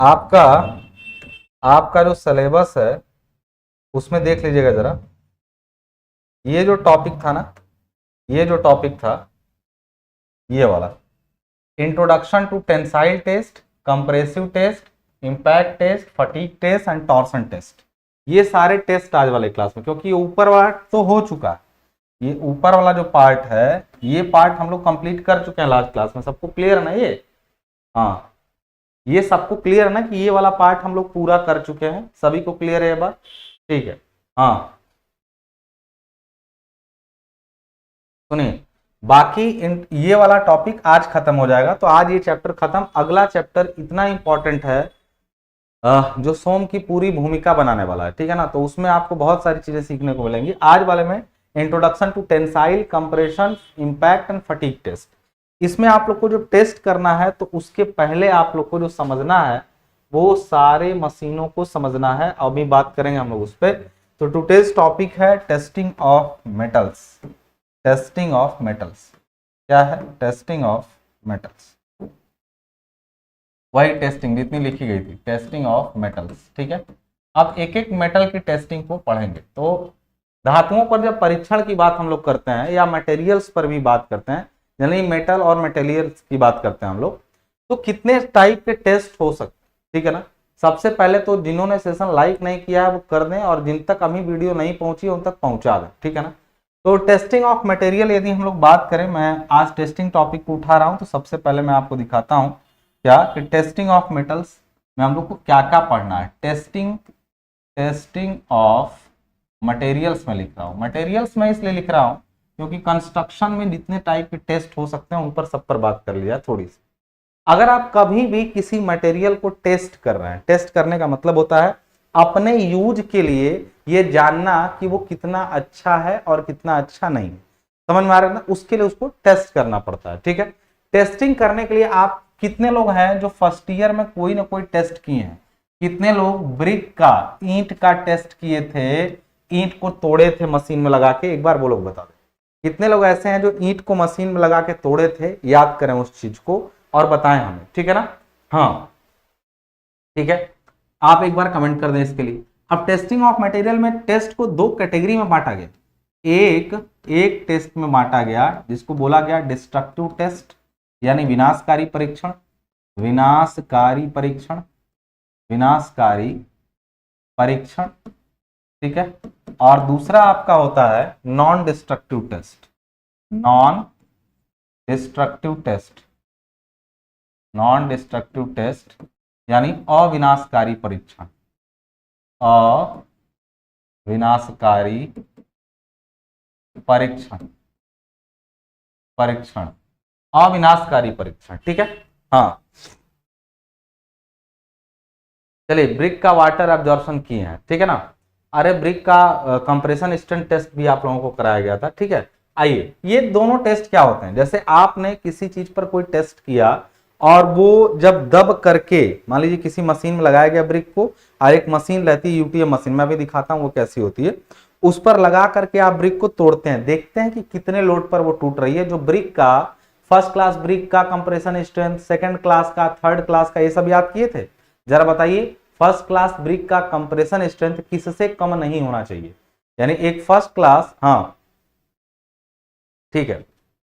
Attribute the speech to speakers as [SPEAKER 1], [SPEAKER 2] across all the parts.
[SPEAKER 1] आपका आपका जो सिलेबस है उसमें देख लीजिएगा जरा, ये जो टॉपिक था ना, ये जो टॉपिक था ये वाला, introduction to tensile test, compressive test, impact test, fatigue test and torsion test, ये सारे टेस्ट आज वाले क्लास में, क्योंकि ये ऊपर वाला तो हो चुका है, ये ऊपर वाला जो पार्ट है ये पार्ट हम लोग कंप्लीट कर चुके हैं लास्ट क्लास में। सबको क्लियर है ना ये? हाँ, ये सबको क्लियर है ना कि ये वाला पार्ट हम लोग पूरा कर चुके हैं? सभी को क्लियर है ये बात? ठीक है। हाँ सुनिए, बाकी ये वाला टॉपिक आज खत्म हो जाएगा, तो आज ये चैप्टर खत्म। अगला चैप्टर इतना इंपॉर्टेंट है जो सोम की पूरी भूमिका बनाने वाला है, ठीक है ना, तो उसमें आपको बहुत सारी चीजें सीखने को मिलेंगी। आज वाले में introduction to tensile, compression, impact and fatigue test, इसमें आप लोग को जो टेस्ट करना है तो उसके पहले आप लोग को जो समझना है वो सारे मशीनों को समझना है। अभी बात करेंगे हम लोग उस पर। तो टुडेज टॉपिक है testing of metals. Testing of metals क्या है? टेस्टिंग ऑफ मेटल्स, वही टेस्टिंग जितनी लिखी गई थी, टेस्टिंग ऑफ मेटल्स, ठीक है। अब एक एक मेटल की टेस्टिंग को पढ़ेंगे। तो धातुओं पर जब परीक्षण की बात हम लोग करते हैं या मटेरियल्स पर भी बात करते हैं, यानी मेटल और मटेरियल्स की बात करते हैं हम लोग, तो कितने टाइप के टेस्ट हो सकते हैं, ठीक है ना। सबसे पहले तो जिन्होंने सेशन लाइक नहीं किया है वो कर दें, और जिन तक अभी वीडियो नहीं पहुंची उन तक पहुंचा दें, ठीक है ना। तो टेस्टिंग ऑफ मटेरियल यदि हम लोग बात करें, मैं आज टेस्टिंग टॉपिक को उठा रहा हूं, तो सबसे पहले मैं आपको दिखाता हूं क्या कि टेस्टिंग ऑफ मेटल्स में हम लोग को क्या क्या पढ़ना है। टेस्टिंग ऑफ मटेरियल्स में लिख रहा हूं। मटेरियल्स में इसलिए लिख रहा हूं क्योंकि कंस्ट्रक्शन में जितने टाइप के टेस्ट हो सकते हैं उन पर सब पर बात कर लिया थोड़ी सी। अगर आप कभी भी किसी मटेरियल को टेस्ट कर रहे हैं, टेस्ट करने का मतलब होता है अपने यूज के लिए ये जानना कि वो कितना अच्छा है और कितना अच्छा नहीं है, समझ में आ रहा है ना, उसके लिए उसको टेस्ट करना पड़ता है, ठीक है। टेस्टिंग करने के लिए आप कितने लोग हैं जो फर्स्ट ईयर में कोई ना कोई टेस्ट किए हैं? कितने लोग ब्रिक का, ईंट का टेस्ट किए थे, ईंट को तोड़े थे मशीन में लगा के? एक बार वो लोग बता दें कितने लोग ऐसे हैं जो ईंट को मशीन में लगा के तोड़े थे? याद करें उस चीज को और बताएं हमें, ठीक है ना। हाँ ठीक है, आप एक बार कमेंट कर दें इसके लिए। अब टेस्टिंग ऑफ मटेरियल में टेस्ट को दो कैटेगरी में बांटा गया। एक टेस्ट में बांटा गया जिसको बोला गया डिस्ट्रक्टिव टेस्ट, यानी विनाशकारी परीक्षण, विनाशकारी परीक्षण, विनाशकारी परीक्षण, ठीक है। और दूसरा आपका होता है non destructive test, non destructive test, non destructive test यानी अविनाशकारी परीक्षण, अविनाशकारी परीक्षण, परीक्षण, अविनाशकारी परीक्षण, ठीक है। हाँ चलिए, ब्रिक का वाटर एब्जॉर्प्शन किए हैं, ठीक है ना। अरे ब्रिक का कंप्रेशन स्ट्रेंथ टेस्ट भी आप लोगों को कराया गया था, ठीक है। आइए, ये दोनों टेस्ट क्या होते हैं? जैसे आपने किसी चीज पर कोई टेस्ट किया और वो जब दब करके, मान लीजिए किसी मशीन में लगाया गया ब्रिक को, और एक मशीन रहती है यूटीएम मशीन, मैं भी दिखाता हूं वो कैसी होती है, उस पर लगा करके आप ब्रिक को तोड़ते हैं, देखते हैं कि कितने लोड पर वो टूट रही है। जो ब्रिक का फर्स्ट क्लास ब्रिक का कंप्रेशन स्ट्रेंथ, सेकंड क्लास का, थर्ड क्लास का, ये सब याद किए थे? जरा बताइए, फर्स्ट क्लास ब्रिक का कंप्रेशन स्ट्रेंथ किससे कम नहीं होना चाहिए? यानी एक फर्स्ट क्लास, हाँ ठीक है,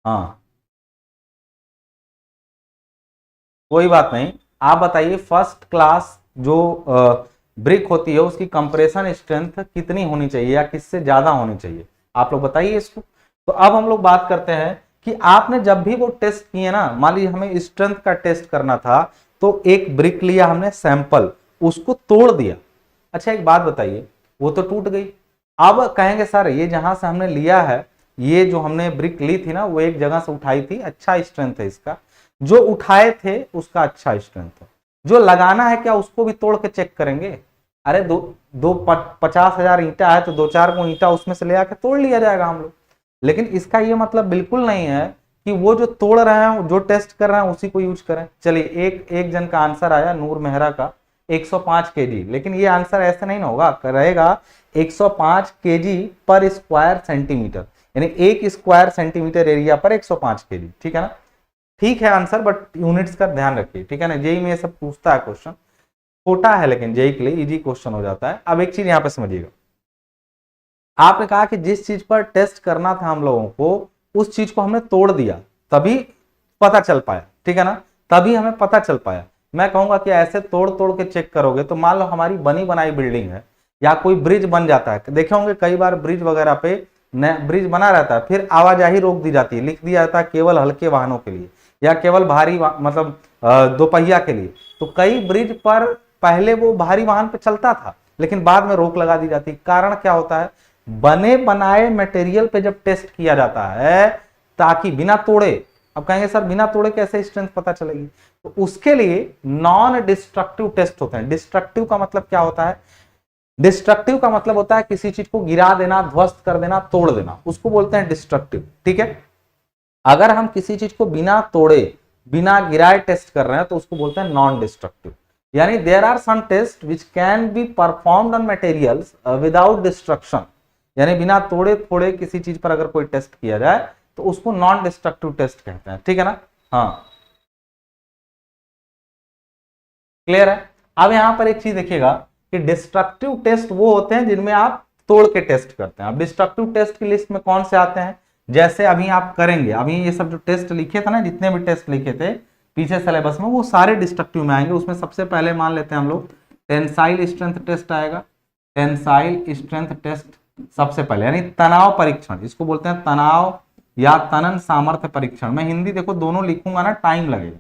[SPEAKER 1] हाँ कोई बात नहीं, आप बताइए फर्स्ट क्लास जो ब्रिक होती है उसकी कंप्रेशन स्ट्रेंथ कितनी होनी चाहिए या किससे ज्यादा होनी चाहिए? आप लोग बताइए इसको। तो अब हम लोग बात करते हैं कि आपने जब भी वो टेस्ट किए ना, मान लीजिए हमें स्ट्रेंथ का टेस्ट करना था, तो एक ब्रिक लिया हमने सैंपल, उसको तोड़ दिया। अच्छा एक बात बताइए, वो तो टूट गई। अब कहेंगे सर ये जहां से हमने लिया है, ये जो हमने ब्रिक ली थी ना, वो एक जगह से उठाई थी, अच्छा स्ट्रेंथ है इसका, जो उठाए थे उसका अच्छा स्ट्रेंथ है, जो लगाना है क्या उसको भी तोड़ के चेक करेंगे? अरे दो दो 50,000 ईंटा है तो दो चार को ईंटा उसमें से ले आके तोड़ लिया जाएगा हम लोग। लेकिन इसका ये मतलब बिल्कुल नहीं है कि वो जो तोड़ रहे हैं, जो टेस्ट कर रहे हैं उसी को यूज करें। चलिए एक जन का आंसर आया, नूर मेहरा का 105 केजी, लेकिन ये आंसर ऐसे नहीं ना होगा, रहेगा 105 केजी पर स्क्वायर सेंटीमीटर, यानी एक स्क्वायर सेंटीमीटर एरिया पर 105 केजी, ठीक है ना। ठीक है आंसर, बट यूनिट्स का ध्यान रखिए, ठीक है ना, जेई में ये सब पूछता है क्वेश्चन। छोटा है लेकिन जेई के लिए इजी क्वेश्चन हो जाता है। अब एक चीज यहाँ पे समझिएगा, आपने कहा कि जिस चीज पर टेस्ट करना था हम लोगों को, उस चीज को हमने तोड़ दिया तभी पता चल पाया, ठीक है ना, तभी हमें पता चल पाया। मैं कहूंगा कि ऐसे तोड़ तोड़ के चेक करोगे तो मान लो हमारी बनी बनाई बिल्डिंग है या कोई ब्रिज बन जाता है, देखे होंगे कई बार ब्रिज वगैरह पे ब्रिज बना रहता है, फिर आवाजाही रोक दी जाती है, लिख दिया जाता है केवल हल्के वाहनों के लिए या केवल भारी मतलब दोपहिया के लिए। तो कई ब्रिज पर पहले वो भारी वाहन पे चलता था लेकिन बाद में रोक लगा दी जाती। कारण क्या होता है, बने बनाए मटेरियल पे जब टेस्ट किया जाता है ताकि बिना तोड़े, अब कहेंगे सर बिना तोड़े कैसे स्ट्रेंथ पता चलेगी, तो उसके लिए नॉन डिस्ट्रक्टिव टेस्ट होते हैं। डिस्ट्रक्टिव का मतलब क्या होता है, डिस्ट्रक्टिव का मतलब होता है किसी चीज को गिरा देना, ध्वस्त कर देना, तोड़ देना, उसको बोलते हैं डिस्ट्रक्टिव, ठीक है। अगर हम किसी चीज को बिना तोड़े बिना गिराए टेस्ट कर रहे हैं तो उसको बोलते हैं नॉन डिस्ट्रक्टिव। यानी there are some test which can be performed on materials without destruction, यानी बिना तोड़े फोड़े किसी चीज पर अगर कोई टेस्ट किया जाए तो उसको नॉन डिस्ट्रक्टिव टेस्ट कहते हैं, ठीक है ना। हाँ क्लियर है। अब यहां पर एक चीज देखिएगा कि डिस्ट्रक्टिव टेस्ट वो होते हैं जिनमें आप तोड़ के टेस्ट करते हैं। अब डिस्ट्रक्टिव टेस्ट की लिस्ट में कौन से आते हैं, जैसे अभी आप करेंगे, अभी ये सब जो टेस्ट लिखे थे ना, जितने भी टेस्ट लिखे थे पीछे सिलेबस में, वो सारे डिस्ट्रक्टिव में आएंगे। उसमें सबसे पहले मान लेते हैं हम लोग टेंसाइल स्ट्रेंथ टेस्ट आएगा। टेंसाइल स्ट्रेंथ टेस्ट सबसे पहले, यानी तनाव परीक्षण, इसको बोलते हैं तनाव या तनन सामर्थ्य परीक्षण। मैं हिंदी देखो दोनों लिखूंगा ना टाइम लगेगा।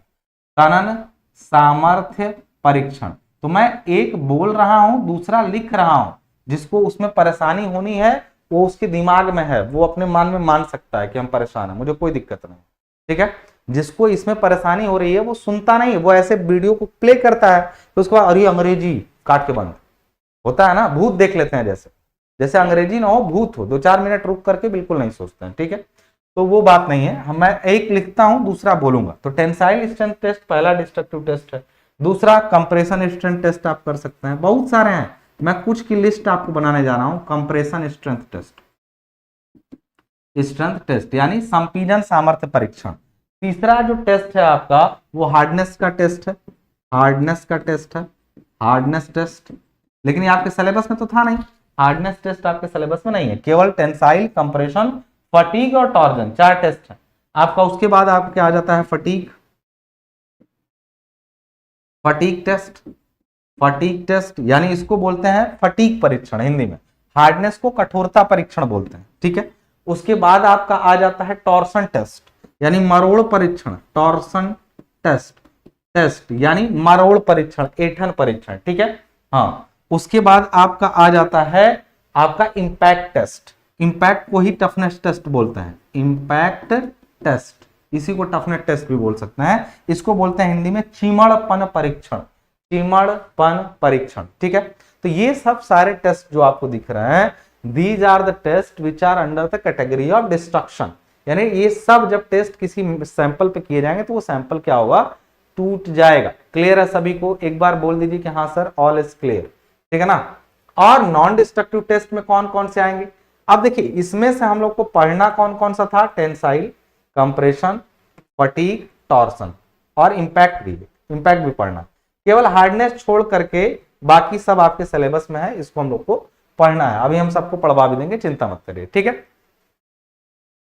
[SPEAKER 1] तनन सामर्थ्य परीक्षण, तो मैं एक बोल रहा हूं दूसरा लिख रहा हूं, जिसको उसमें परेशानी होनी है वो उसके दिमाग में है, वो अपने मन में मान सकता है कि हम परेशान हैं, मुझे कोई दिक्कत नहीं, ठीक है। जिसको इसमें परेशानी हो रही है वो सुनता नहीं, वो ऐसे वीडियो को प्ले करता है तो उसके बाद अरे अंग्रेजी काट के बंद होता है ना, भूत देख लेते हैं, जैसे जैसे अंग्रेजी ना हो भूत हो, 2-4 मिनट रुक करके बिल्कुल नहीं सोचते हैं, ठीक है। तो वो बात नहीं है, मैं एक लिखता हूं दूसरा बोलूंगा। तो टेंसाइल स्ट्रेंथ टेस्ट पहला डिस्ट्रक्टिव टेस्ट है। दूसरा कंप्रेशन स्ट्रेंथ टेस्ट आप कर सकते हैं, बहुत सारे हैं, मैं कुछ की लिस्ट आपको बनाने जा रहा हूं। Compression strength test, strength test यानी संपीड़न सामर्थ्य परीक्षण। तीसरा जो टेस्ट है आपका वो हार्डनेस का टेस्ट है, हार्डनेस का टेस्ट है, हार्डनेस टेस्ट। लेकिन ये आपके सिलेबस में तो था नहीं, हार्डनेस टेस्ट आपके सिलेबस में नहीं है, केवल टेंसाइल, कंप्रेशन, फटीग और टॉर्जन, 4 टेस्ट है आपका। उसके बाद आपके आ जाता है fatigue, fatigue test. Fatigue test यानी इसको बोलते हैं फटीग परीक्षण हिंदी में, हार्डनेस को कठोरता परीक्षण बोलते हैं, ठीक है। उसके बाद आपका आ जाता है टॉर्सन टेस्ट यानी मरोड़ परीक्षण, टॉर्सन टेस्ट, टेस्ट यानी मरोड़ परीक्षण, ऐंठन परीक्षण, ठीक है। हाँ, उसके बाद आपका आ जाता है आपका इंपैक्ट टेस्ट, इंपैक्ट को ही टफनेस टेस्ट बोलते हैं, इंपैक्ट टेस्ट, इसी को टफनेस टेस्ट भी बोल सकते हैं। इसको बोलते हैं हिंदी में चिमड़पन परीक्षण, चिमड़पन परीक्षण, ठीक है। तो ये सब सारे टेस्ट जो आपको दिख रहे हैं, these are the test which are under the category of destruction, यानी ये सब जब टेस्ट किसी सैंपल पे किए जाएंगे तो वो सैंपल क्या होगा, टूट जाएगा। क्लियर है सभी को, एक बार बोल दीजिए कि हाँ सर ऑल इज क्लियर, ठीक है ना। और नॉन डिस्ट्रक्टिव टेस्ट में कौन कौन से आएंगे, अब देखिए इसमें से हम लोग को पढ़ना कौन कौन सा था, टेंसाइल, कंप्रेशन, फटीग, टॉर्सन और इंपैक्ट भी, इंपैक्ट भी पढ़ना। केवल हार्डनेस छोड़ करके बाकी सब आपके सिलेबस में है, इसको हम लोग को पढ़ना है। अभी हम सबको पढ़वा भी देंगे, चिंता मत करिए, ठीक है।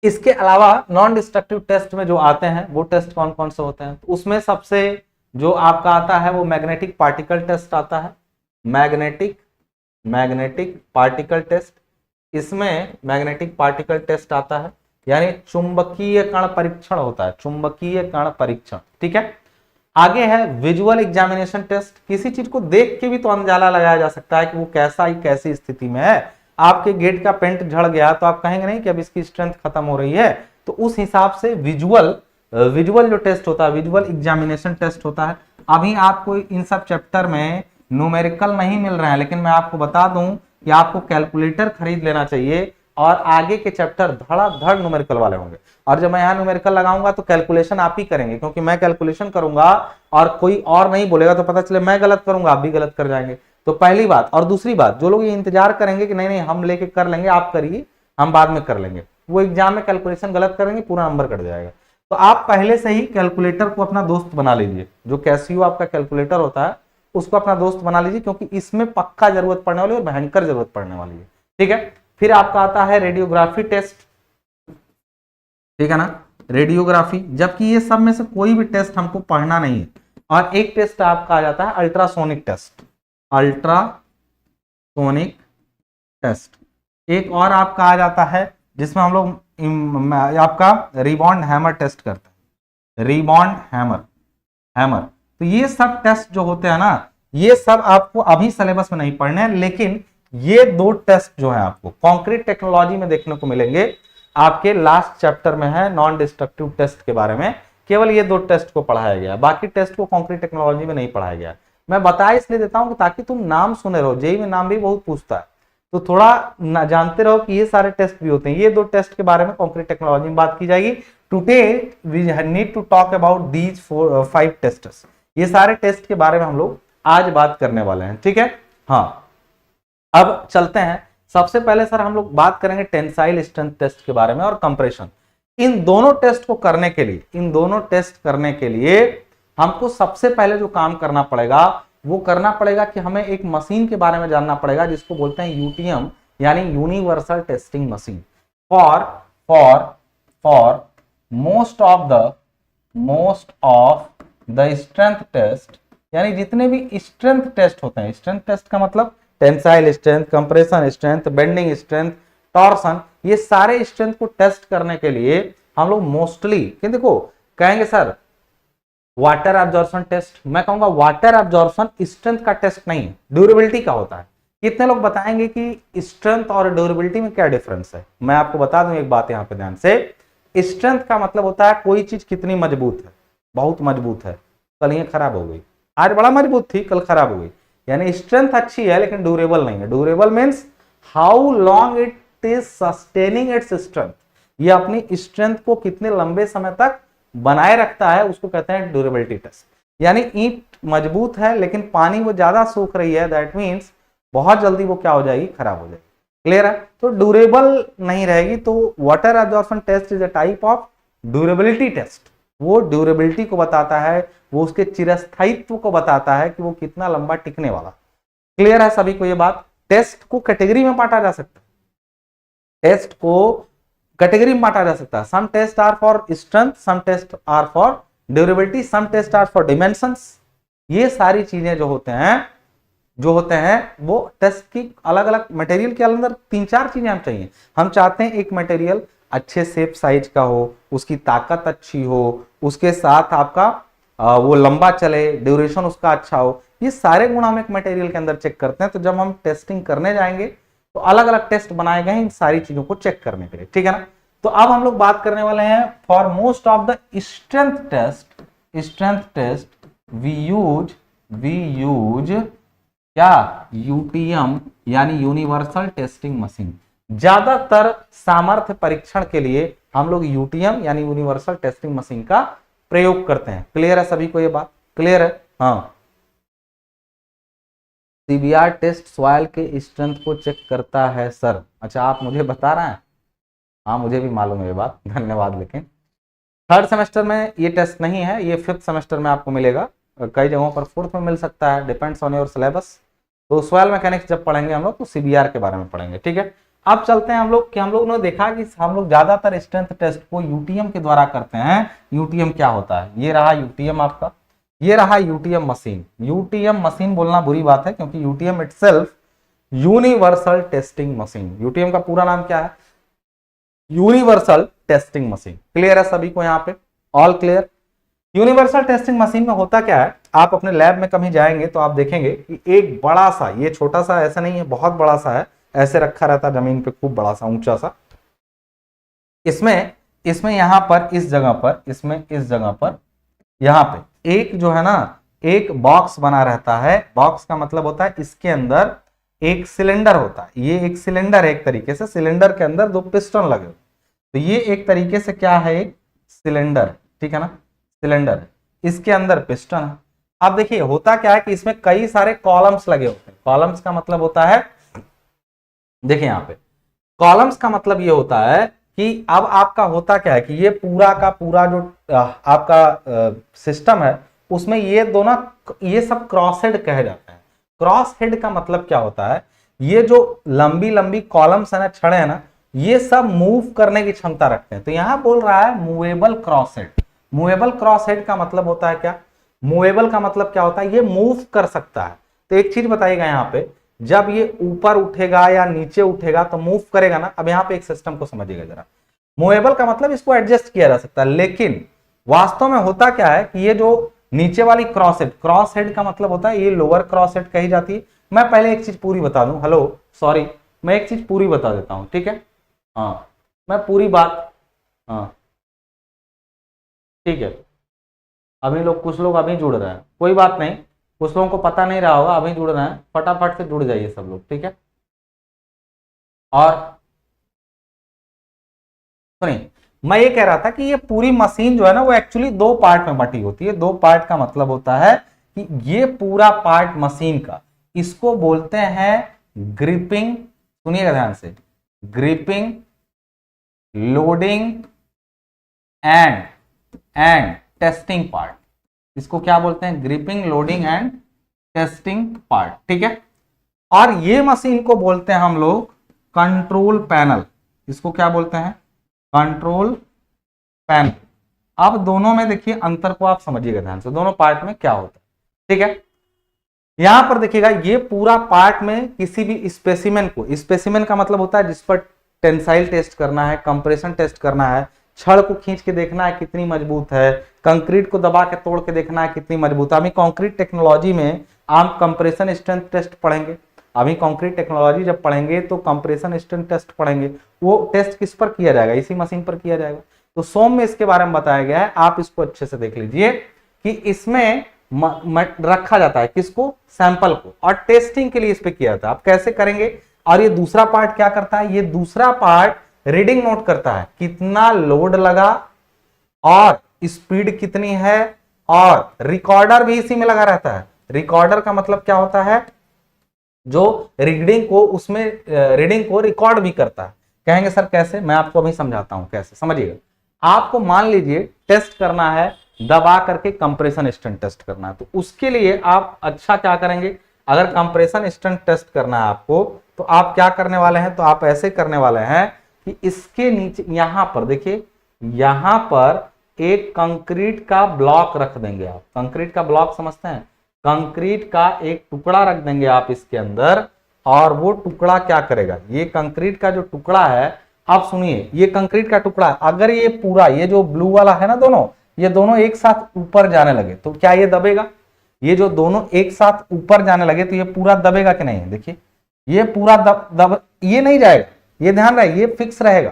[SPEAKER 1] इसके अलावा नॉन डिस्ट्रक्टिव टेस्ट में जो आते हैं वो टेस्ट कौन कौन से होते हैं, तो उसमें सबसे जो आपका आता है वो मैग्नेटिक पार्टिकल टेस्ट आता है, मैग्नेटिक पार्टिकल टेस्ट। इसमें मैग्नेटिक पार्टिकल टेस्ट आता है यानी चुंबकीय कण परीक्षण होता है, चुंबकीय कण परीक्षण, ठीक है। आगे है विजुअल एग्जामिनेशन टेस्ट, किसी चीज को देख के भी तो अंदाजा लगाया जा सकता है कि वो कैसी स्थिति में है। आपके गेट का पेंट झड़ गया तो आप कहेंगे नहीं कि अब इसकी स्ट्रेंथ खत्म हो रही है, तो उस हिसाब से विजुअल जो टेस्ट होता है, विजुअल एग्जामिनेशन टेस्ट होता है। अभी आपको इन सब चैप्टर में न्यूमेरिकल नहीं मिल रहे हैं, लेकिन मैं आपको बता दूं कि आपको कैलकुलेटर खरीद लेना चाहिए और आगे के चैप्टर धड़ाधड़ न्यूमेरिकल वाले होंगे। और जब मैं यहाँ न्यूमेरिकल लगाऊंगा तो कैलकुलेशन आप ही करेंगे, क्योंकि मैं कैलकुलेशन करूंगा और कोई और नहीं बोलेगा तो पता चले मैं गलत करूंगा आप भी गलत कर जाएंगे। तो पहली बात, और दूसरी बात, जो लोग ये इंतजार करेंगे कि नहीं नहीं हम लेके कर लेंगे, आप करिए हम बाद में कर लेंगे, वो एग्जाम में कैलकुलेशन गलत करेंगे, पूरा नंबर कट जाएगा। तो आप पहले से ही कैलकुलेटर को अपना दोस्त बना लीजिए, जो कैसियो आपका कैलकुलेटर होता है उसको अपना दोस्त बना लीजिए, क्योंकि इसमें पक्का जरूरत पड़ने वाली है और भयंकर जरूरत पड़ने वाली है। ठीक है, फिर आपका आता है रेडियोग्राफी टेस्ट, ठीक है ना, रेडियोग्राफी, जबकि ये सब में से कोई भी टेस्ट हमको पढ़ना नहीं है। और एक टेस्ट आपका आ जाता है अल्ट्रासोनिक टेस्ट, अल्ट्रासोनिक टेस्ट। एक और आपका आ जाता है जिसमें हम लोग आपका रिबॉन्ड हैमर टेस्ट करते हैं, रिबॉन्ड हैमर। तो ये सब टेस्ट जो होते हैं ना, ये सब आपको अभी सिलेबस में नहीं पढ़ने हैं, लेकिन ये दो टेस्ट जो है आपको कंक्रीट टेक्नोलॉजी में देखने को मिलेंगे। आपके लास्ट चैप्टर में है नॉन डिस्ट्रक्टिव टेस्ट के बारे में, केवल ये दो टेस्ट को पढ़ाया गया, बाकी टेस्ट को कंक्रीट टेक्नोलॉजी में नहीं पढ़ाया गया। मैं बता इसलिए देता हूं कि ताकि तुम नाम सुने रहो, जेईई में नाम भी बहुत पूछता है, तो थोड़ा जानते रहो कि ये सारे टेस्ट भी होते हैं। ये दो टेस्ट के बारे में कंक्रीट टेक्नोलॉजी में बात की जाएगी। Today we need to talk about these 5 tests. ये सारे टेस्ट के बारे में हम लोग आज बात करने वाले हैं, ठीक है। हाँ, अब चलते हैं। सबसे पहले सर हम लोग बात करेंगे टेंसाइल स्ट्रेंथ टेस्ट के बारे में और कंप्रेशन। इन दोनों टेस्ट को करने के लिए हमको सबसे पहले जो काम करना पड़ेगा वो करना पड़ेगा कि हमें एक मशीन के बारे में जानना पड़ेगा जिसको बोलते हैं यूटीएम, यानी universal testing machine. For most of the strength test, यानी जितने भी स्ट्रेंथ टेस्ट होते हैं, स्ट्रेंथ टेस्ट का मतलब tensile strength, compression strength, bending strength, torsion, ये सारे स्ट्रेंथ को टेस्ट करने के लिए हम लोग मोस्टली देखो कहेंगे सर वाटर एब्जॉर्प्शन टेस्ट। मैं कहूंगा वाटर एब्जॉर्प्शन स्ट्रेंथ का टेस्ट नहीं, ड्यूरेबिलिटी का होता है। कितने लोग बताएंगे कि स्ट्रेंथ और ड्यूरेबिलिटी में क्या डिफरेंस है? मैं आपको बता दूं एक बात यहां पे ध्यान से। स्ट्रेंथ का मतलब होता है कोई चीज कितनी मजबूत है, बहुत मजबूत है, कल ये खराब हो गई, आज बड़ा मजबूत थी कल खराब हो गई, यानी स्ट्रेंथ अच्छी है लेकिन ड्यूरेबल नहीं है। Durable means how long it is sustaining its strength, ये अपनी स्ट्रेंथ को कितने लंबे समय तक बनाए रखता है, उसको कहते हैं ड्यूरेबिलिटी टेस्ट। यानी ईंट मजबूत है लेकिन पानी वो ज्यादा सूख रही है, दैट मीन्स बहुत जल्दी वो क्या हो जाएगी, खराब हो जाएगी। क्लियर है? तो ड्यूरेबल नहीं रहेगी। तो water absorption test is a type of durability test. वो ड्यूरेबिलिटी को बताता है, वो उसके चिरस्थायित्व को बताता है कि वो कितना लंबा टिकने वाला। क्लियर है सभी को ये बात? टेस्ट को कैटेगरी में बांटा जा सकता है, टेस्ट को कैटेगरी में बांटा जा सकता है। Some test are for strength, some test are for durability, some test are for dimensions. ये सारी चीजें जो होते हैं वो टेस्ट की अलग अलग मटेरियल के अंदर 3-4 चीजें हम चाहिए। हम चाहते हैं एक मटेरियल अच्छे शेप साइज का हो, उसकी ताकत अच्छी हो, उसके साथ आपका वो लंबा चले, ड्यूरेशन उसका अच्छा हो। ये सारे गुण हम एक मटेरियल के अंदर चेक करते हैं। तो जब हम टेस्टिंग करने जाएंगे तो अलग अलग टेस्ट बनाए गए हैं इन सारी चीजों को चेक करने के लिए, ठीक है ना। तो अब हम लोग बात करने वाले हैं for most of the strength test we use क्या, यूटीएम यानी यूनिवर्सल टेस्टिंग मशीन। ज्यादातर सामर्थ्य परीक्षण के लिए हम लोग यूटीएम यानी यूनिवर्सल टेस्टिंग मशीन का प्रयोग करते हैं। क्लियर है सभी को ये बात? क्लियर है? हाँ। सीबीआर टेस्ट सॉइल के स्ट्रेंथ को चेक करता है सर। अच्छा, आप मुझे बता रहे हैं? हाँ, मुझे भी मालूम है ये बात, धन्यवाद। लेकिन 3rd सेमेस्टर में ये टेस्ट नहीं है, ये 5th सेमेस्टर में आपको मिलेगा। कई जगहों पर 4th में मिल सकता है, डिपेंड्स ऑन योर सिलेबस। तो सॉइल मैकेनिक्स जब पढ़ेंगे हम लोग तो सीबीआर के बारे में पढ़ेंगे, ठीक है। अब चलते हैं हम लोग ने देखा कि हम लोग ज्यादातर स्ट्रेंथ टेस्ट को यूटीएम के द्वारा करते हैं। यूटीएम क्या होता है? ये रहा यूटीएम आपका, ये रहा यूटीएम मशीन। यूटीएम मशीन बोलना बुरी बात है क्योंकि UTM itself universal testing machine. UTM का पूरा नाम क्या है? Universal testing machine. क्लियर है सभी को यहाँ पे? All clear? Universal testing machine में होता क्या है, आप अपने लैब में कभी जाएंगे तो आप देखेंगे कि एक बड़ा सा, ये छोटा सा ऐसा नहीं है, बहुत बड़ा सा है, ऐसे रखा रहता है जमीन पे, खूब बड़ा सा ऊंचा सा। इसमें यहां पर इस जगह पर यहां पे एक जो है ना, एक बॉक्स बना रहता है। बॉक्स का मतलब होता है इसके अंदर एक सिलेंडर होता है। ये एक सिलेंडर है, एक तरीके से सिलेंडर के अंदर 2 पिस्टन लगे। तो ये एक तरीके से क्या है, एक सिलेंडर, ठीक है ना, सिलेंडर। इसके अंदर पिस्टन है। अब देखिए होता क्या है कि इसमें कई सारे कॉलम्स लगे होते हैं। कॉलम्स का मतलब होता है, देखिए यहाँ पे कॉलम्स का मतलब ये होता है कि अब आपका होता क्या है कि ये पूरा का पूरा जो आपका सिस्टम है उसमें ये दोनों, ये सब क्रॉस हेड कहे जाते हैं। क्रॉस हेड का मतलब क्या होता है, ये जो लंबी लंबी कॉलम्स है ना, छड़े है ना, ये सब मूव करने की क्षमता रखते हैं। तो यहां बोल रहा है movable cross head. Movable cross head का मतलब होता है क्या, मूवेबल का मतलब क्या होता है, ये मूव कर सकता है। तो एक चीज बताइएगा यहाँ पे, जब ये ऊपर उठेगा या नीचे उठेगा तो मूव करेगा ना। अब यहाँ पे एक सिस्टम को समझिएगा जरा, मूवेबल का मतलब इसको एडजस्ट किया जा सकता है, लेकिन वास्तव में होता क्या है कि ये जो नीचे वाली क्रॉस हेड का मतलब होता है ये लोअर क्रॉस हेड कही जाती है। मैं पहले एक चीज पूरी बता दूं, हेलो सॉरी, मैं एक चीज पूरी बता देता हूं, ठीक है। हाँ मैं पूरी बात, हाँ ठीक है। अभी लोग, कुछ लोग अभी जुड़ रहे हैं, कोई बात नहीं, कुछ लोगों को पता नहीं रहा होगा, अभी जुड़ रहे हैं, फटाफट से जुड़ जाइए सब लोग, ठीक है। और सुनिए, मैं ये कह रहा था कि ये पूरी मशीन जो है ना वो एक्चुअली दो पार्ट में बटी होती है। दो पार्ट का मतलब होता है कि ये पूरा पार्ट मशीन का, इसको बोलते हैं ग्रिपिंग, सुनिएगा ध्यान से, gripping, loading and testing part. इसको क्या बोलते हैं, gripping, loading and testing part, ठीक है। और ये मशीन को बोलते हैं हम लोग कंट्रोल पैनल। इसको क्या बोलते हैं, कंट्रोल पैनल। अब दोनों में देखिए अंतर को आप समझिएगा ध्यान से, दोनों पार्ट में क्या होता है, ठीक है। यहां पर देखिएगा, ये पूरा पार्ट में किसी भी स्पेसिमेन को, स्पेसिमेन का मतलब होता है जिस पर टेंसाइल टेस्ट करना है, कंप्रेशन टेस्ट करना है, छड़ को खींच के देखना है कितनी मजबूत है, कंक्रीट को दबा के तोड़ के देखना है कितनी मजबूत है। अभी कंक्रीट टेक्नोलॉजी में आप कंप्रेशन स्ट्रेंथ टेस्ट पढ़ेंगे, अभी कंक्रीट टेक्नोलॉजी जब पढ़ेंगे तो कंप्रेशन स्ट्रेंथ टेस्ट पढ़ेंगे। वो टेस्ट किस पर किया जाएगा, इसी मशीन पर किया जाएगा। तो सोम में इसके बारे में बताया गया है, आप इसको अच्छे से देख लीजिए कि इसमें रखा जाता है किसको, सैंपल को, और टेस्टिंग के लिए इस पे किया जाता है। आप कैसे करेंगे, और ये दूसरा पार्ट क्या करता है, ये दूसरा पार्ट रीडिंग नोट करता है, कितना लोड लगा और स्पीड कितनी है, और रिकॉर्डर भी इसी में लगा रहता है। रिकॉर्डर का मतलब क्या होता है, जो रीडिंग को, उसमें रीडिंग को रिकॉर्ड भी करता है। कहेंगे सर कैसे, मैं आपको अभी समझाता हूं कैसे, समझिएगा। आपको मान लीजिए टेस्ट करना है, दबा करके कंप्रेशन स्ट्रेंथ टेस्ट करना है, तो उसके लिए आप अच्छा क्या करेंगे, अगर कंप्रेशन स्ट्रेंथ टेस्ट करना है आपको, तो आप क्या करने वाले हैं, तो आप ऐसे करने वाले हैं कि इसके नीचे यहां पर देखिए, यहां पर एक कंक्रीट का ब्लॉक रख देंगे आप। कंक्रीट का ब्लॉक समझते हैं, कंक्रीट का एक टुकड़ा रख देंगे आप इसके अंदर, और वो टुकड़ा क्या करेगा, ये कंक्रीट का जो टुकड़ा है, आप सुनिए, ये कंक्रीट का टुकड़ा, अगर ये पूरा, ये जो ब्लू वाला है ना, दोनों, ये दोनों एक साथ ऊपर जाने लगे तो क्या ये दबेगा, ये जो दोनों एक साथ ऊपर जाने लगे तो ये पूरा दबेगा कि नहीं, देखिए ये पूरा दब ये नहीं जाएगा, ये ध्यान रहे, ये फिक्स रहेगा।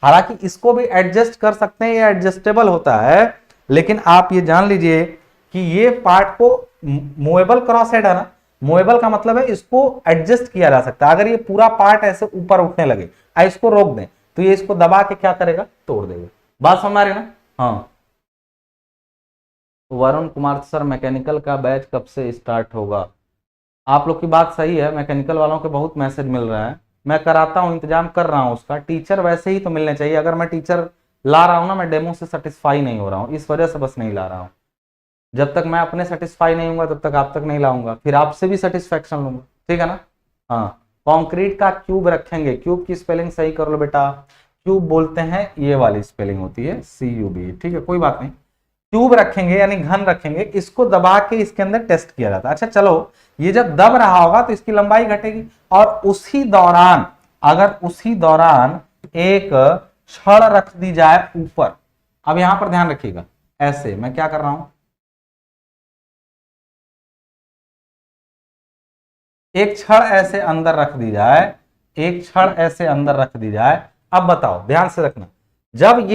[SPEAKER 1] हालांकि इसको भी एडजस्ट कर सकते हैं, ये एडजस्टेबल होता है, लेकिन आप ये जान लीजिए कि ये पार्ट को मूवेबल क्रॉस हेड है ना, मूवेबल का मतलब है इसको एडजस्ट किया जा सकता है। अगर ये पूरा पार्ट ऐसे ऊपर उठने लगे, इसको रोक दें, तो ये इसको दबा के क्या करेगा, तोड़ देगा। बात समझ आ रही ना। हाँ, वरुण कुमार सर, मैकेनिकल का बैच कब से स्टार्ट होगा। आप लोग की बात सही है, मैकेनिकल वालों के बहुत मैसेज मिल रहा है, मैं कराता हूँ, इंतजाम कर रहा हूँ उसका। टीचर वैसे ही तो मिलने चाहिए, अगर मैं टीचर ला रहा हूँ ना, मैं डेमो से सेटिस्फाई नहीं हो रहा हूँ, इस वजह से बस नहीं ला रहा हूँ। जब तक मैं अपने सेटिस्फाई नहीं होऊंगा तब तक आप तक नहीं लाऊंगा, फिर आपसे भी सेटिस्फेक्शन लूंगा, ठीक है ना। हाँ, कंक्रीट का क्यूब रखेंगे, क्यूब की स्पेलिंग सही कर लो बेटा, क्यूब बोलते हैं, ये वाली स्पेलिंग होती है CUB, ठीक है, कोई बात नहीं। ट्यूब रखेंगे यानी घन रखेंगे, इसको दबा के इसके अंदर टेस्ट किया जाता है। अच्छा चलो, ये जब दब रहा होगा तो इसकी लंबाई घटेगी, और उसी दौरान, अगर उसी दौरान एक छड़ रख दी जाए ऊपर, अब यहां पर ध्यान रखिएगा, ऐसे मैं क्या कर रहा हूं, एक छड़ ऐसे अंदर रख दी जाए, एक छड़ ऐसे अंदर रख दी जाए। अब बताओ, ध्यान से रखना, जब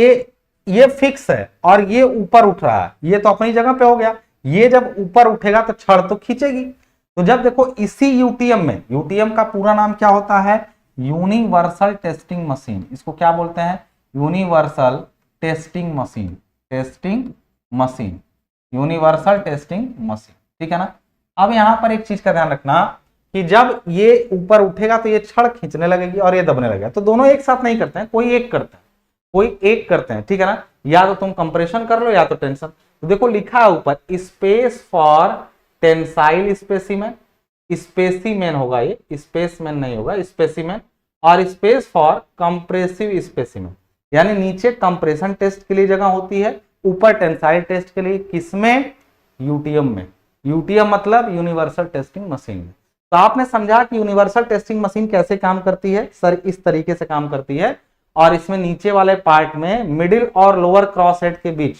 [SPEAKER 1] ये फिक्स है और ये ऊपर उठ रहा है, ये तो अपनी जगह पे हो गया, ये जब यूपर उठेगा तो छड़ तो खींचेगी। तो जब देखो इसी यूटीएम में, यूटीएम का पूरा नाम क्या होता है, यूनिवर्सल टेस्टिंग मशीन, इसको क्या बोलते हैं, universal testing machine, testing machine, universal testing machine, ठीक है ना। अब यहां पर एक चीज का ध्यान रखना कि जब ये ऊपर उठेगा तो ये छड़ खींचने लगेगी और ये दबने लगेगा, तो दोनों एक साथ नहीं करते हैं, कोई एक करता है, कोई एक करते हैं, ठीक है ना। या तो तुम कंप्रेशन कर लो या तो टेंशन, तो देखो लिखा है ऊपर space for tensile specimen, specimen होगा ये, स्पेसमैन नहीं होगा, स्पेसिमेन, और स्पेस फॉर कंप्रेसिव स्पेसिमेन, यानी नीचे कंप्रेशन टेस्ट के लिए जगह होती है, ऊपर टेंसाइल टेस्ट के लिए। किसमें? यूटीएम में। यूटीएम मतलब यूनिवर्सल टेस्टिंग मशीन में। तो आपने समझा कि यूनिवर्सल टेस्टिंग मशीन कैसे काम करती है सर, इस तरीके से काम करती है, और इसमें नीचे वाले पार्ट में मिडिल और लोअर क्रॉस हेड के बीच,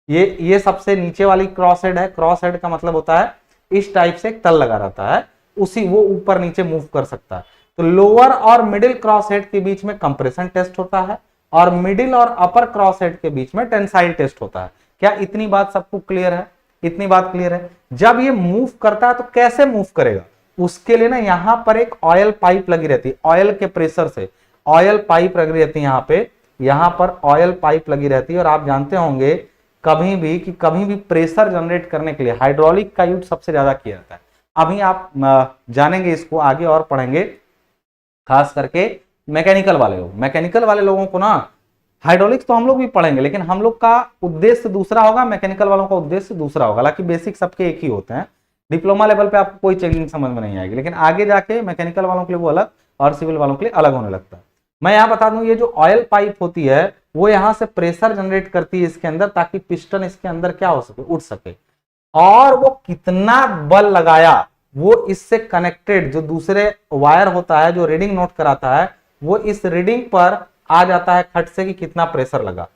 [SPEAKER 1] ये सबसे नीचे वाली क्रॉस हेड है, क्रॉस हेड का मतलब होता है इस टाइप से एक तल लगा रहता है, उसी वो ऊपर नीचे मूव कर सकता है। तो लोअर और मिडिल क्रॉस हेड के बीच में कंप्रेशन टेस्ट होता है, और मिडिल और अपर क्रॉस हेड के बीच में टेंसाइल टेस्ट होता है। क्या इतनी बात सबको क्लियर है? इतनी बात क्लियर है। जब ये मूव करता है तो कैसे मूव करेगा, उसके लिए ना यहां पर एक ऑयल पाइप लगी रहती है, ऑयल के प्रेशर से ऑयल पाइप लगी रहती है यहाँ पे, यहां पर ऑयल पाइप लगी रहती है। और आप जानते होंगे कभी भी प्रेशर जनरेट करने के लिए हाइड्रोलिक का यूज सबसे ज्यादा किया जाता है। अभी आप जानेंगे इसको आगे और पढ़ेंगे, खास करके मैकेनिकल वाले लोगों को ना, हाइड्रोलिक्स तो हम लोग भी पढ़ेंगे लेकिन हम लोग का उद्देश्य दूसरा होगा, मैकेनिकल वालों का उद्देश्य दूसरा होगा। हालांकि बेसिक सबके एक ही होते हैं, डिप्लोमा लेवल पे आपको कोई चेंजिंग समझ में नहीं आएगी, लेकिन आगे जाके मैकेनिकल वालों के लिए वो अलग और सिविल वालों के लिए अलग होने लगता है। मैं यहाँ बता दूं, ये जो ऑयल पाइप होती है वो यहाँ से प्रेशर जनरेट करती है इसके अंदर, ताकि पिस्टन इसके अंदर क्या हो सके, उठ सके। और वो कितना बल लगाया, वो इससे कनेक्टेड जो दूसरे वायर होता है जो रीडिंग नोट कराता है, वो इस रीडिंग पर आ जाता है खट से कि कितना प्रेशर लगा।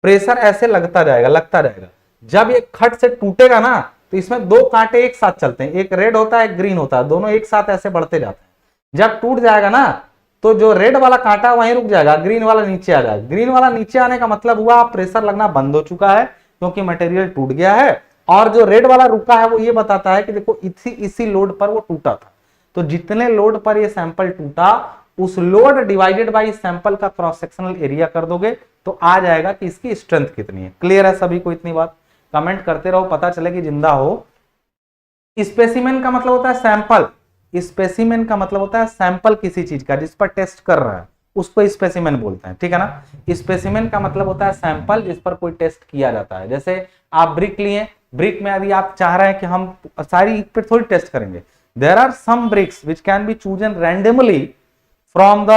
[SPEAKER 1] प्रेशर ऐसे लगता जाएगा। जब ये खट से टूटेगा ना तो इसमें दो कांटे एक साथ चलते हैं, एक रेड होता है एक ग्रीन होता है, दोनों एक साथ ऐसे बढ़ते जाते हैं। जब टूट जाएगा ना तो जो रेड वाला कांटा वहीं रुक जाएगा, ग्रीन वाला नीचे आ जाएगा। ग्रीन वाला नीचे आने का मतलब हुआ प्रेशर लगना बंद हो चुका है क्योंकि मटेरियल टूट गया है, और जो रेड वाला रुका है वो ये बताता है कि देखो इसी लोड पर वो टूटा था। तो जितने लोड पर ये सैंपल टूटा, उस लोड डिवाइडेड बाय सैंपल का क्रॉस सेक्शनल एरिया कर दोगे तो आ जाएगा कि इसकी स्ट्रेंथ कितनी है। क्लियर है सभी को इतनी बात? कमेंट करते रहो, पता चले कि जिंदा हो। स्पेसिमेन का मतलब होता है सैंपल, स्पेसिमेन का मतलब होता है सैंपल किसी चीज का जिस पर टेस्ट कर रहा है, उसको स्पेसिमेन बोलते हैं, ठीक है ना। स्पेसिमेन का मतलब होता है सैंपल जिस पर कोई टेस्ट किया जाता है। जैसे आप ब्रिक लिए, ब्रिक में अभी आप चाह रहे हैं कि हम सारी पे थोड़ी टेस्ट करेंगे, there are some bricks which can be chosen randomly from the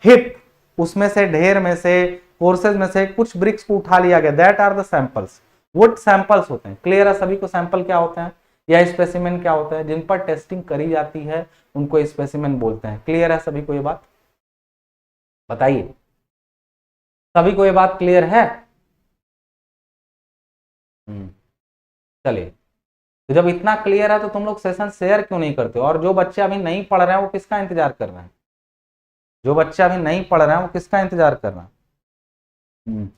[SPEAKER 1] heap, उसमें से ढेर में से कोर्सेज में से कुछ ब्रिक्स को उठा लिया गया, दैट आर द सैंपल्स। वो सैंपल्स होते हैं। क्लियर है सभी को सैंपल क्या होते हैं या स्पेसिमेन क्या होता है? जिन पर टेस्टिंग करी जाती है उनको स्पेसिमेन बोलते हैं। क्लियर है सभी को ये बात? बताइए, सभी को ये बात क्लियर है? चलिए, तो जब इतना क्लियर है तो तुम लोग सेशन शेयर क्यों नहीं करते हो? और जो बच्चे अभी नहीं पढ़ रहे हैं वो किसका इंतजार कर रहे हैं? जो बच्चे अभी नहीं पढ़ रहे हैं वो किसका इंतजार कर रहे हैं?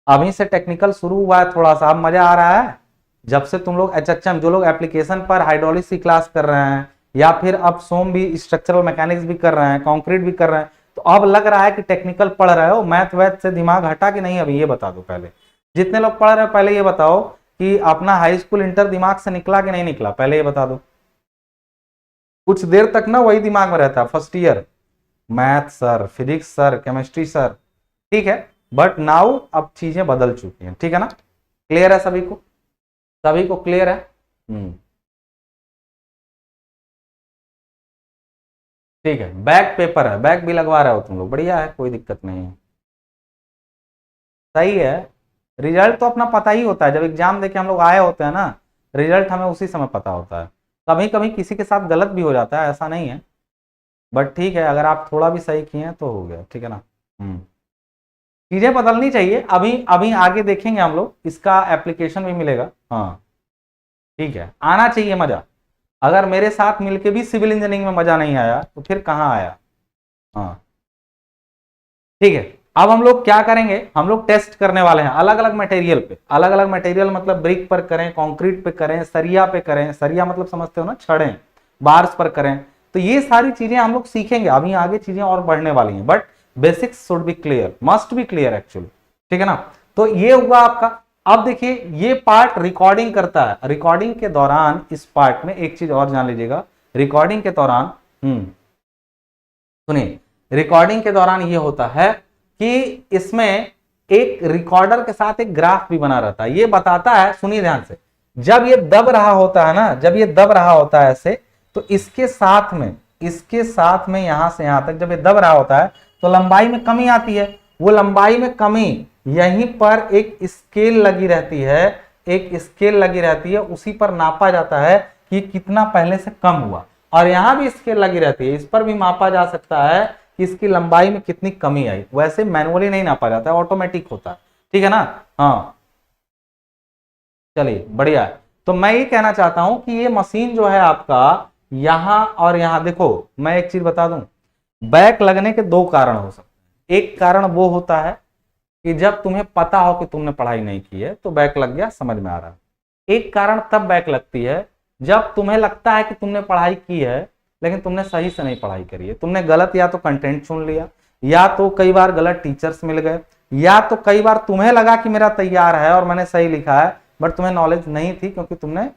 [SPEAKER 1] अभी से टेक्निकल शुरू हुआ है, थोड़ा सा अब मजा आ रहा है। जब से तुम लोग एचएचएम, जो लोग एप्लीकेशन पर हाइड्रोलिक्स की क्लास कर रहे हैं, या फिर अब सोम भी स्ट्रक्चरल मैकेनिक्स भी कर रहे हैं, कंक्रीट भी कर रहे हैं, तो अब लग रहा है कि टेक्निकल पढ़ रहे हो। मैथ वैथ से दिमाग हटा कि नहीं? अभी ये बता दो पहले, जितने लोग पढ़ रहे हो पहले ये बताओ कि अपना हाई स्कूल इंटर दिमाग से निकला कि नहीं निकला, पहले ये बता दो। कुछ देर तक ना वही दिमाग में रहता है, first year math sir, physics sir, chemistry sir, ठीक है, बट नाउ अब चीजें बदल चुकी हैं, ठीक है ना। क्लियर है सभी को? सभी को क्लियर है? ठीक है, बैक पेपर है, बैक भी लगवा रहे हो तुम लोग, बढ़िया है, कोई दिक्कत नहीं है, सही है। रिजल्ट तो अपना पता ही होता है, जब एग्जाम देके हम लोग आए होते हैं ना, रिजल्ट हमें उसी समय पता होता है। कभी कभी किसी के साथ गलत भी हो जाता है, ऐसा नहीं है, बट ठीक है, अगर आप थोड़ा भी सही किए तो हो गया, ठीक है ना। चीजें बदलनी चाहिए, अभी अभी आगे देखेंगे हम लोग, इसका एप्लीकेशन भी मिलेगा। हाँ ठीक है, आना चाहिए मजा। अगर मेरे साथ मिलके भी सिविल इंजीनियरिंग में मजा नहीं आया तो फिर कहाँ आया? हाँ ठीक है, अब हम लोग क्या करेंगे, हम लोग टेस्ट करने वाले हैं अलग अलग मटेरियल पे। अलग अलग मटेरियल मतलब ब्रिक पर करें, कंक्रीट पे करें, सरिया पे करें, सरिया मतलब समझते हो ना, छड़ें, बार्स पर करें। तो ये सारी चीजें हम लोग सीखेंगे, अभी आगे चीजें और बढ़ने वाली हैं, but basics should be clear, must be clear actually, ठीक है ना। तो ये हुआ आपका। अब देखिए, ये पार्ट रिकॉर्डिंग करता है, रिकॉर्डिंग के दौरान इस पार्ट में एक चीज और जान लीजिएगा, रिकॉर्डिंग के दौरान सुनिए, रिकॉर्डिंग के दौरान ये होता है कि इसमें एक रिकॉर्डर के साथ एक ग्राफ भी बना रहता है। ये बताता है, सुनिए ध्यान से, जब ये दब रहा होता है ना, जब ये दब रहा होता है ऐसे, तो इसके साथ में यहां से यहां तक जब ये दब रहा होता है तो लंबाई में कमी आती है। वो लंबाई में कमी यहीं पर एक स्केल लगी रहती है, एक स्केल लगी रहती है, उसी पर नापा जाता है कि कितना पहले से कम हुआ। और यहां भी स्केल लगी रहती है, इस पर भी मापा जा सकता है कि इसकी लंबाई में कितनी कमी आई। वैसे मैनुअली नहीं नापा जाता है, ऑटोमेटिक होता है, ठीक है ना। हाँ चलिए बढ़िया है। तो मैं ये कहना चाहता हूं कि ये मशीन जो है आपका यहां और यहां, देखो मैं एक चीज बता दूं, बैक लगने के दो कारण हो सकते हैं। एक कारण वो होता है कि जब तुम्हें पता हो कि तुमने पढ़ाई नहीं की है तो बैक लग गया, समझ में आ रहा है। एक कारण तब बैक लगती है जब तुम्हें लगता है कि तुमने पढ़ाई की है लेकिन तुमने सही से नहीं पढ़ाई करी है। तुमने गलत या तो कंटेंट चुन लिया, या तो कई बार गलत टीचर्स मिल गए, या तो कई बार तुम्हें लगा कि मेरा तैयार है और मैंने सही लिखा है, बट तुम्हें नॉलेज नहीं थी क्योंकि तुमने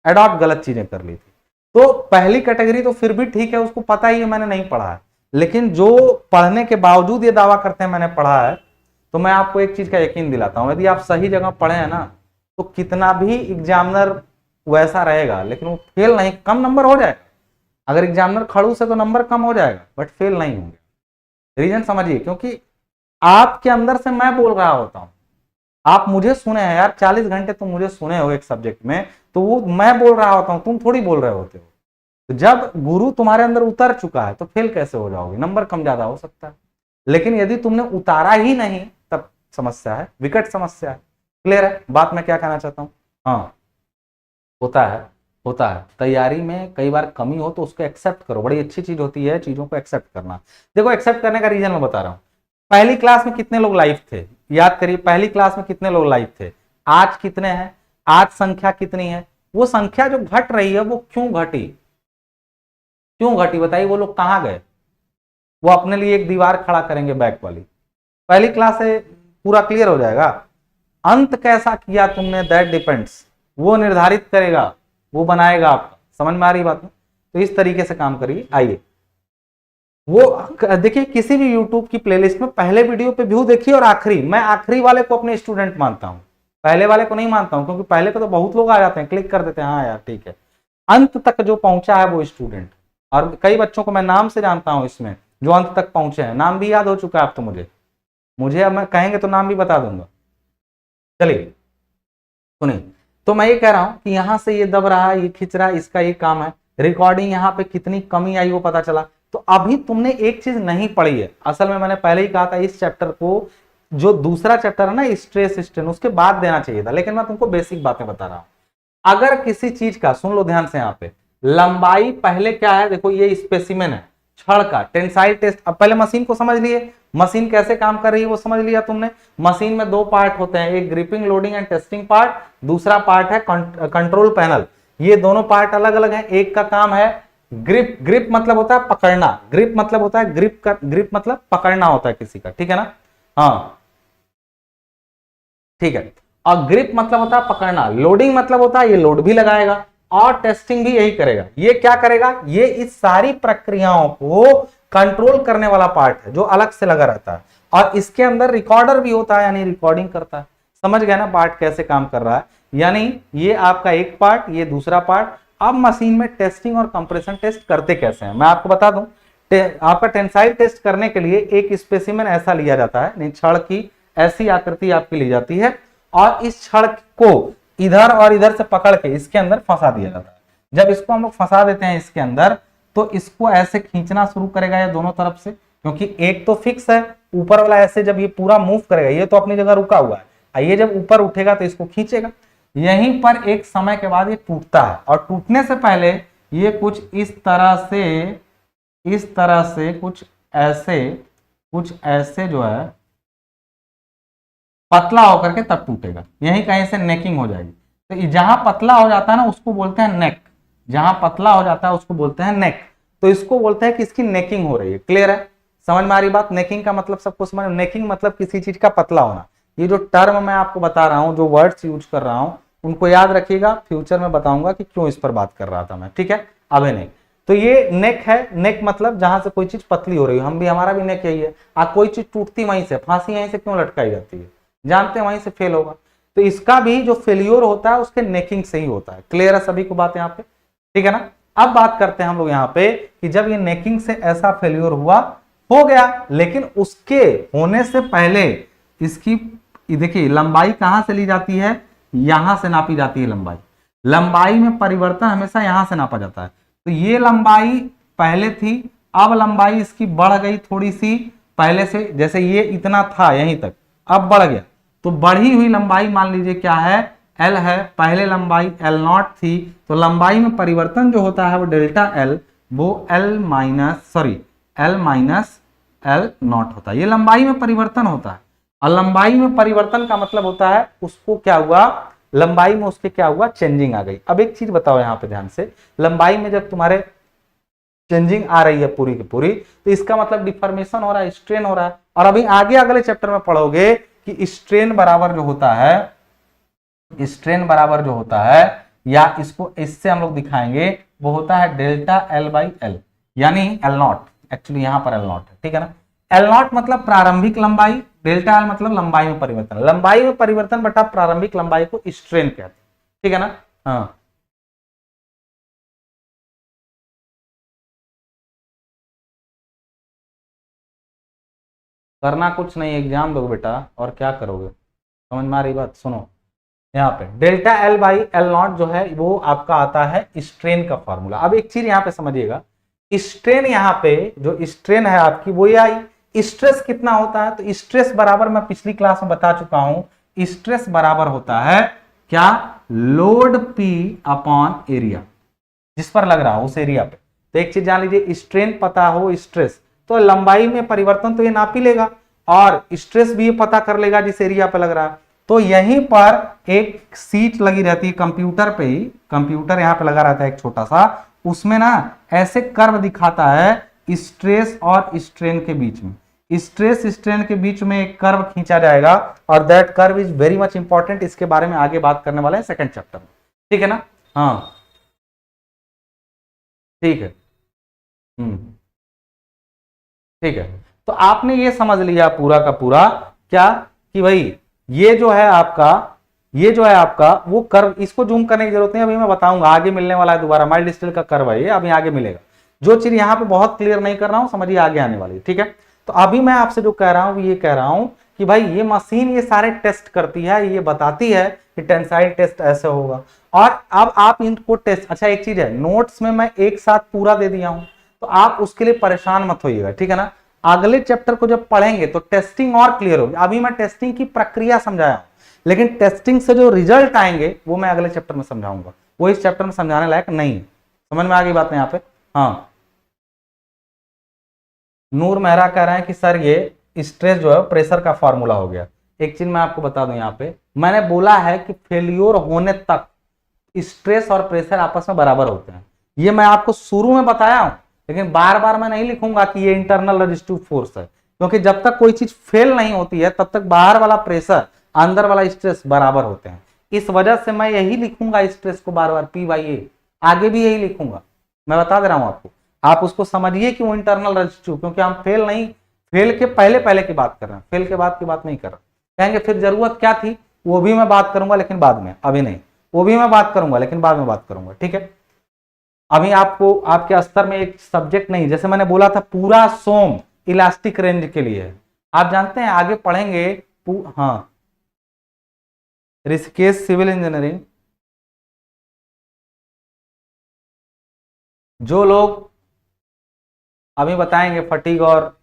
[SPEAKER 1] अडॉप्ट गलत चीजें कर ली थी। तो पहली कैटेगरी तो फिर भी ठीक है, उसको पता ही है मैंने नहीं पढ़ा है। लेकिन जो पढ़ने के बावजूद ये दावा करते हैं मैंने पढ़ा है, तो मैं आपको एक चीज का यकीन दिलाता हूं, यदि आप सही जगह पढ़े हैं ना, तो कितना भी एग्जामिनर वैसा रहेगा लेकिन वो फेल नहीं, कम नंबर हो जाएगा। अगर एग्जामिनर खड़ूस है तो नंबर कम हो जाएगा, बट फेल नहीं होंगे। रीजन समझिए, क्योंकि आपके अंदर से मैं बोल रहा होता हूं। आप मुझे सुने हैं यार, 40 घंटे तुम मुझे सुने हो एक सब्जेक्ट में, तो वो मैं बोल रहा होता हूं, तुम थोड़ी बोल रहे होते हो। तो जब गुरु तुम्हारे अंदर उतर चुका है तो फेल कैसे हो जाओगे, नंबर कम ज्यादा हो सकता है। लेकिन यदि तुमने उतारा ही नहीं तब समस्या है, विकट समस्या है। क्लियर है बात मैं क्या कहना चाहता हूं। हाँ होता है तैयारी में कई बार कमी हो तो उसको एक्सेप्ट करो, बड़ी अच्छी चीज होती है चीजों को एक्सेप्ट करना। देखो एक्सेप्ट करने का रीजन मैं बता रहा हूं। पहली क्लास में कितने लोग लाइव थे, याद करिए, पहली क्लास में कितने लोग लाइव थे, आज कितने हैं, आज संख्या कितनी है। वो संख्या जो घट रही है वो क्यों घटी, बताइए। वो लोग कहां गए, वो अपने लिए एक दीवार खड़ा करेंगे बैक वाली। पहली क्लास से पूरा क्लियर हो जाएगा। अंत कैसा किया तुमने, दैट डिपेंड्स, वो निर्धारित करेगा, वो बनाएगा आपका। समझ में आ रही बात में। तो इस तरीके से काम करिए। आइए वो देखिए, किसी भी YouTube की प्लेलिस्ट में पहले वीडियो पे व्यू देखिए और आखिरी, मैं आखिरी वाले को अपने स्टूडेंट मानता हूं, पहले वाले को नहीं मानता हूं, क्योंकि पहले पे तो बहुत लोग आ जाते हैं, क्लिक कर देते हैं, हाँ यार ठीक है। अंत तक जो पहुंचा है वो स्टूडेंट, और कई बच्चों को मैं नाम से जानता हूं इसमें जो अंत तक पहुंचे हैं, नाम भी याद हो चुका है अब तो मुझे अब मैं कहेंगे तो नाम भी बता दूंगा। चलिए सुनिए, तो मैं ये कह रहा हूं कि यहां से ये दब रहा है, ये खिंच रहा है, इसका ये काम है। रिकॉर्डिंग यहाँ पे कितनी कमी आई वो पता चला। तो अभी तुमने एक चीज नहीं पढ़ी है, असल में मैंने पहले ही कहा था इस चैप्टर को, जो दूसरा चैप्टर है ना स्ट्रेस स्ट्रेन, उसके बाद देना चाहिए था, लेकिन मैं तुमको बेसिक बातें बता रहा हूं। अगर किसी चीज का, सुन लो ध्यान से, यहाँ पे लंबाई पहले क्या है, देखो ये स्पेसिमेन है छड़ का, टेंसाइल टेस्ट। अब पहले मशीन को समझ लिए, मशीन कैसे काम कर रही है वो समझ लिया तुमने। मशीन में दो पार्ट होते हैं, एक gripping loading and testing part, दूसरा पार्ट है कंट्रोल पैनल। ये दोनों पार्ट अलग अलग हैं। एक का काम है ग्रिप, ग्रिप मतलब होता है पकड़ना, ग्रिप मतलब होता है ग्रिप मतलब पकड़ना होता है किसी का, ठीक है ना। हाँ ठीक है। और ग्रिप मतलब होता है पकड़ना, लोडिंग मतलब होता है ये लोड भी लगाएगा, और टेस्टिंग भी यही करेगा। ये क्या करेगा, ये इस सारी प्रक्रियाओं को कंट्रोल करने वाला पार्ट है जो अलग से लगा रहता है, और इसके अंदर रिकॉर्डर भी होता है, यानी रिकॉर्डिंग करता है। समझ गए ना पार्ट कैसे काम कर रहा है। यानी ये आपका एक पार्ट, ये दूसरा पार्ट। अब मशीन में टेस्टिंग और कंप्रेशन टेस्ट करते कैसे हैं मैं आपको बता दूं। आपका टेंसाइल टेस्ट करने के लिए एक स्पेसिमेन ऐसा लिया जाता है, छड़ की ऐसी आकृति आपकी ली जाती है, और इस छड़ को इधर और इधर से पकड़ के इसके अंदर फंसा दिया जाता है। जब इसको हम लोग फंसा देते हैं इसके अंदर, तो इसको ऐसे खींचना शुरू करेगा ये दोनों तरफ से, क्योंकि एक तो फिक्स है, ऊपर वाला ऐसे जब ये पूरा मूव करेगा, ये तो अपनी जगह रुका हुआ है, ये जब ऊपर उठेगा तो इसको खींचेगा। यहीं पर एक समय के बाद ये टूटता है, और टूटने से पहले ये कुछ इस तरह से कुछ ऐसे जो है पतला होकर के तब टूटेगा। यहीं कहीं से नेकिंग हो जाएगी। तो जहां पतला हो जाता है ना उसको बोलते हैं नेक, जहां पतला हो जाता है उसको बोलते हैं नेक। तो इसको बोलते हैं कि इसकी नेकिंग हो रही है। क्लियर है, समझ में आ रही बात। नेकिंग का मतलब सबको समझ, नेकिंग मतलब किसी चीज का पतला होना। ये जो टर्म मैं आपको बता रहा हूं, जो वर्ड्स यूज कर रहा हूं, उनको याद रखिएगा, फ्यूचर में बताऊंगा कि क्यों इस पर बात कर रहा था मैं, ठीक है, अभी नहीं। तो ये नेक है, नेक मतलब जहां से कोई चीज पतली हो रही है, हमारा भी नेक यही है। कोई चीज टूटती वहीं से, फांसी यहीं से क्यों लटकाई जाती है, जानते हैं, वहीं से फेल होगा। तो इसका भी जो फेल्योर होता है उसके नेकिंग से ही होता है। क्लियर है सभी को बात यहाँ पे, ठीक है ना। अब बात करते हैं हम लोग यहाँ पे कि जब ये नेकिंग से ऐसा फेल्योर हुआ, हो गया, लेकिन उसके होने से पहले इसकी देखिए लंबाई कहां से ली जाती है, यहां से नापी जाती है लंबाई। लंबाई में परिवर्तन हमेशा यहां से नापा जाता है। तो ये लंबाई पहले थी, अब लंबाई इसकी बढ़ गई थोड़ी सी, पहले से जैसे ये इतना था यहीं तक, अब बढ़ गया। तो बढ़ी हुई लंबाई मान लीजिए क्या है, एल है। पहले लंबाई एल नॉट थी, तो लंबाई में परिवर्तन जो होता है वो डेल्टा एल, वो एल माइनस एल नॉट होता है। ये लंबाई में परिवर्तन होता है। और लंबाई में परिवर्तन का मतलब होता है उसको क्या हुआ, लंबाई में उसके क्या हुआ, चेंजिंग आ गई। अब एक चीज बताओ यहां पे ध्यान से, लंबाई में जब तुम्हारे चेंजिंग आ रही है पूरी की पूरी, तो इसका मतलब डिफॉर्मेशन हो रहा है, स्ट्रेन हो रहा है। और अभी आगे अगले चैप्टर में पढ़ोगे कि स्ट्रेन बराबर जो होता है, स्ट्रेन बराबर जो होता है, या इसको इससे हम लोग दिखाएंगे, वो होता है डेल्टा एल बाई एल, यानी एल नॉट। एक्चुअली यहां पर एल नॉट है, ठीक है ना। एल नॉट मतलब प्रारंभिक लंबाई, डेल्टा एल मतलब लंबाई में परिवर्तन। लंबाई में परिवर्तन बटा प्रारंभिक लंबाई को स्ट्रेन कहते हैं, ठीक है ना। हाँ, करना कुछ नहीं, एग्जाम दो बेटा, और क्या करोगे, समझ में आ रही बात। सुनो यहाँ पे delta L by L not जो है वो आपका आता है स्ट्रेन का फॉर्मूला। अब एक चीज यहाँ पे समझिएगा, स्ट्रेन यहाँ पे जो स्ट्रेन है आपकी वो ये आई, स्ट्रेस कितना होता है, तो स्ट्रेस बराबर मैं पिछली क्लास में बता चुका हूं, स्ट्रेस बराबर होता है क्या, लोड पी अपॉन एरिया, जिस पर लग रहा हो उस एरिया पे। तो एक चीज जान लीजिए, स्ट्रेन पता हो, स्ट्रेस, तो लंबाई में परिवर्तन तो ये नाप ही लेगा, और स्ट्रेस भी ये पता कर लेगा जिस एरिया पे लग रहा है। तो यहीं पर एक सीट लगी रहती है कंप्यूटर पे ही, कंप्यूटर यहाँ पे लगा रहता है एक छोटा सा, उसमें ना ऐसे कर्व दिखाता है स्ट्रेस और स्ट्रेन के बीच में। स्ट्रेस स्ट्रेन के बीच में एक कर्व खींचा जाएगा, और that curve is very much important. इसके बारे में आगे बात करने वाले हैं सेकंड चैप्टर में, ठीक है ना। हाँ, ठीक है। हम्म, ठीक है। तो आपने ये समझ लिया पूरा का पूरा क्या, कि भाई ये जो है आपका, ये जो है आपका वो कर्व, इसको जूम करने की जरूरत नहीं, अभी मैं बताऊंगा, आगे मिलने वाला है दोबारा। माइल्ड स्टील का कर्व है ये, अभी आगे मिलेगा। जो चीज यहां पे बहुत क्लियर नहीं कर रहा हूं, समझिए आगे आने वाली है, ठीक है। तो अभी मैं आपसे जो कह रहा हूं ये कह रहा हूं कि भाई ये मशीन ये सारे टेस्ट करती है, ये बताती है कि टेंसाइल टेस्ट ऐसे होगा, और अब आप इनको टेस्ट, अच्छा एक चीज है, नोट्स में मैं एक साथ पूरा दे दिया हूं, तो आप उसके लिए परेशान मत होइएगा, ठीक है ना। अगले चैप्टर को जब पढ़ेंगे तो टेस्टिंग और क्लियर होगी। अभी मैं टेस्टिंग की प्रक्रिया समझाया, लेकिन टेस्टिंग से जो रिजल्ट आएंगे वो मैं अगले चैप्टर में समझाऊंगा, वो इस चैप्टर में समझाने लायक नहीं है। समझ में आ गई बात है यहाँ पे। हाँ, नूर मेहरा कह रहे हैं कि सर ये स्ट्रेस जो है प्रेशर का फॉर्मूला हो गया। एक चीज मैं आपको बता दूं, यहाँ पे मैंने बोला है कि फेल्योर होने तक स्ट्रेस और प्रेशर आपस में बराबर होते हैं। ये मैं आपको शुरू में बताया हूं, लेकिन बार बार मैं नहीं लिखूंगा कि ये इंटरनल रेजिस्टिव फोर्स है, क्योंकि जब तक कोई चीज फेल नहीं होती है तब तक बाहर वाला प्रेशर अंदर वाला स्ट्रेस बराबर होते हैं। इस वजह से मैं यही लिखूंगा स्ट्रेस को बार बार पी बाई ए, आगे भी यही लिखूंगा, मैं बता दे रहा हूं आपको। आप उसको समझिए कि वो इंटरनल रेजिस्टिव, क्योंकि हम फेल नहीं, फेल के पहले पहले की बात कर रहे हैं, फेल के बाद की बात नहीं कर रहे। कहेंगे फिर जरूरत क्या थी, वो भी मैं बात करूंगा लेकिन बाद में, अभी नहीं। वो भी मैं बात करूंगा लेकिन बाद में बात करूंगा, ठीक है। अभी आपको आपके स्तर में एक सब्जेक्ट नहीं, जैसे मैंने बोला था पूरा सोम इलास्टिक रेंज के लिए है, आप जानते हैं आगे पढ़ेंगे। हाँ, ऋषिकेश सिविल इंजीनियरिंग, जो लोग अभी बताएंगे फटीग और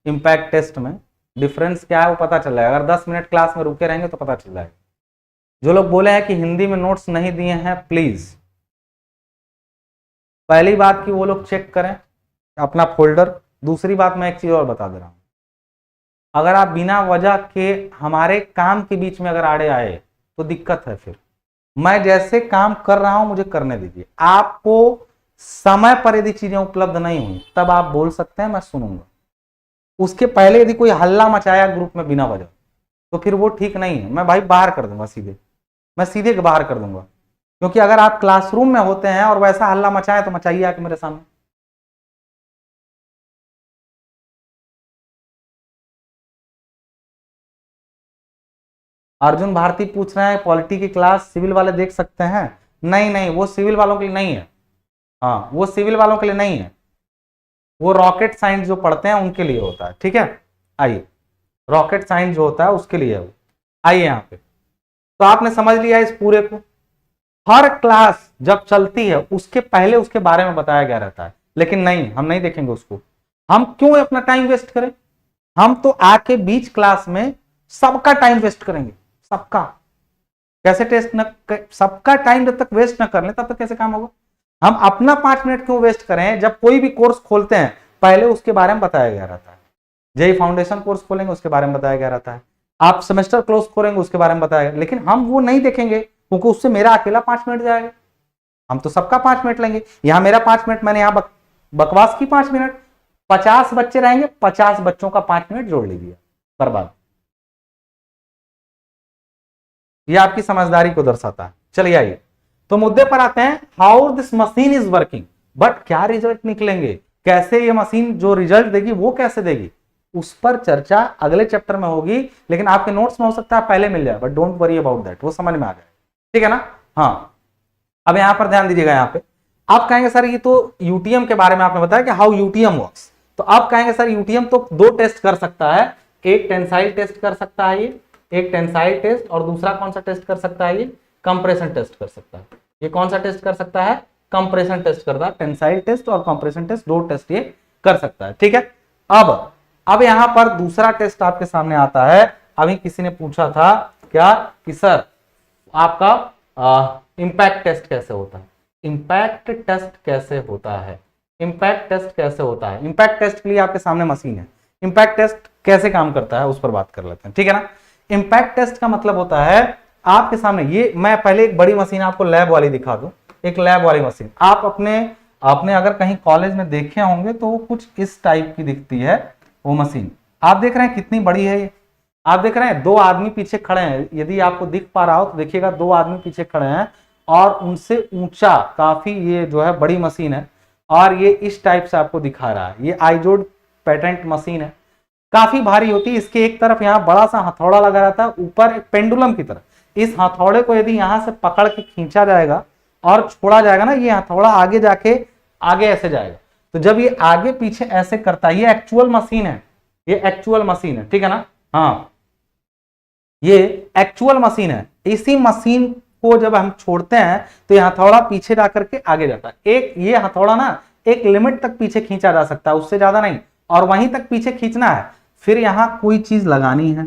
[SPEAKER 1] इम्पैक्ट टेस्ट में डिफरेंस क्या है वो पता चल जाएगा, अगर 10 मिनट क्लास में रुके रहेंगे तो पता चल जाएगा। जो लोग बोले हैं कि हिंदी में नोट्स नहीं दिए हैं, प्लीज पहली बात कि वो लोग चेक करें अपना फोल्डर। दूसरी बात मैं एक चीज और बता दे रहा हूं, अगर आप बिना वजह के हमारे काम के बीच में अगर आड़े आए तो दिक्कत है। फिर मैं जैसे काम कर रहा हूं मुझे करने दीजिए। आपको समय पर यदि चीजें उपलब्ध नहीं हुई तब आप बोल सकते हैं, मैं सुनूंगा। उसके पहले यदि कोई हल्ला मचाया ग्रुप में बिना वजह, तो फिर वो ठीक नहीं है, मैं भाई बाहर कर दूंगा सीधे, मैं सीधे बाहर कर दूंगा। क्योंकि अगर आप क्लासरूम में होते हैं और वैसा हल्ला मचाए तो मचाइए आके मेरे सामने। अर्जुन भारती पूछ रहे हैं पॉलिटी की क्लास सिविल वाले देख सकते हैं? नहीं नहीं, वो सिविल वालों के लिए नहीं है। हाँ, वो सिविल वालों के लिए नहीं है, वो रॉकेट साइंस जो पढ़ते हैं उनके लिए होता है। ठीक है, आइए, रॉकेट साइंस जो होता है उसके लिए है वो। आइए यहाँ पे, तो आपने समझ लिया इस पूरे को। हर क्लास जब चलती है उसके पहले उसके बारे में बताया गया रहता है, लेकिन नहीं, हम नहीं देखेंगे उसको। हम क्यों अपना टाइम वेस्ट करें? हम तो आके बीच क्लास में सबका टाइम वेस्ट करेंगे, सबका। कैसे टेस्ट न, सबका टाइम जब तक वेस्ट ना कर ले तब तक कैसे काम होगा? हम अपना 5 मिनट क्यों वेस्ट करें? जब कोई भी कोर्स खोलते हैं पहले उसके बारे में बताया गया रहता है। जेई फाउंडेशन कोर्स खोलेंगे उसके बारे में बताया गया रहता है, आप सेमेस्टर क्लोज खोलेंगे उसके बारे में बताया गया, लेकिन हम वो नहीं देखेंगे क्योंकि उससे मेरा अकेला 5 मिनट जाएगा। हम तो सबका 5 मिनट लेंगे। यहां मेरा 5 मिनट, मैंने यहां बकवास की 5 मिनट, 50 बच्चे रहेंगे, 50 बच्चों का 5 मिनट जोड़ लीजिए, बर्बाद। ये आपकी समझदारी को दर्शाता है। चलिए आइए, तो मुद्दे पर आते हैं। How this machine is working, but क्या रिजल्ट निकलेंगे, कैसे ये मशीन जो रिजल्ट देगी वो कैसे देगी, उस पर चर्चा अगले चैप्टर में होगी। लेकिन आपके नोट्स में हो सकता है पहले मिल जाए, but don't worry about that, वो समझ में आ जाए। ठीक है ना? हाँ, अब यहां पर ध्यान दीजिएगा। यहां पे आप कहेंगे सर ये तो यूटीएम के बारे में आपने बताया कि हाउ यूटीएम वर्क्स, तो आप कहेंगे सर यूटीएम तो 2 टेस्ट कर सकता है, एक टेंसाइल टेस्ट कर सकता है, ये एक टेंसाइल टेस्ट, और दूसरा कौन सा टेस्ट कर सकता है? ये कंप्रेशन टेस्ट कर सकता है। ये कौन सा टेस्ट कर सकता है? कंप्रेशन टेस्ट करता है। टेंसाइल टेस्ट और कंप्रेशन टेस्ट 2 टेस्ट ये कर सकता है। ठीक है, अब यहां पर दूसरा टेस्ट आपके सामने आता है। अभी किसी ने पूछा था क्या कि सर आपका इंपैक्ट टेस्ट कैसे होता है? इंपैक्ट टेस्ट कैसे होता है? इंपैक्ट टेस्ट कैसे होता है? इंपैक्ट टेस्ट के लिए आपके सामने मशीन है। इंपैक्ट टेस्ट कैसे काम करता है उस पर बात कर लेते हैं। ठीक है ना? इंपैक्ट टेस्ट का मतलब होता है आपके सामने, ये मैं पहले एक बड़ी मशीन आपको लैब वाली दिखा दूं, एक लैब वाली मशीन। आप अपने अगर कहीं कॉलेज में देखे होंगे तो वो कुछ इस टाइप की दिखती है वो मशीन। आप देख रहे हैं कितनी बड़ी है ये? आप देख रहे हैं 2 आदमी पीछे खड़े हैं, यदि आपको दिख पा रहा हो तो देखिएगा 2 आदमी पीछे खड़े हैं और उनसे ऊंचा काफी ये जो है बड़ी मशीन है, और ये इस टाइप से आपको दिखा रहा है। ये आइजोड पेटेंट मशीन है, काफी भारी होती है। इसके एक तरफ यहाँ बड़ा सा हथौड़ा लगा रहता है, ऊपर एक पेंडुलम की तरह। इस हथौड़े को यदि यहां से पकड़ के खींचा जाएगा और छोड़ा जाएगा ना, ये हथौड़ा आगे जाके आगे ऐसे जाएगा। तो जब ये आगे पीछे ऐसे करता है, ये एक्चुअल मशीन है, ये एक्चुअल मशीन है। ठीक है ना? हाँ, ये एक्चुअल मशीन है। इसी मशीन को जब हम छोड़ते हैं तो ये हथौड़ा पीछे जाकर के आगे जाता है। एक ये हथौड़ा ना एक लिमिट तक पीछे खींचा जा सकता है, उससे ज्यादा नहीं, और वहीं तक पीछे खींचना है। फिर यहां कोई चीज लगानी है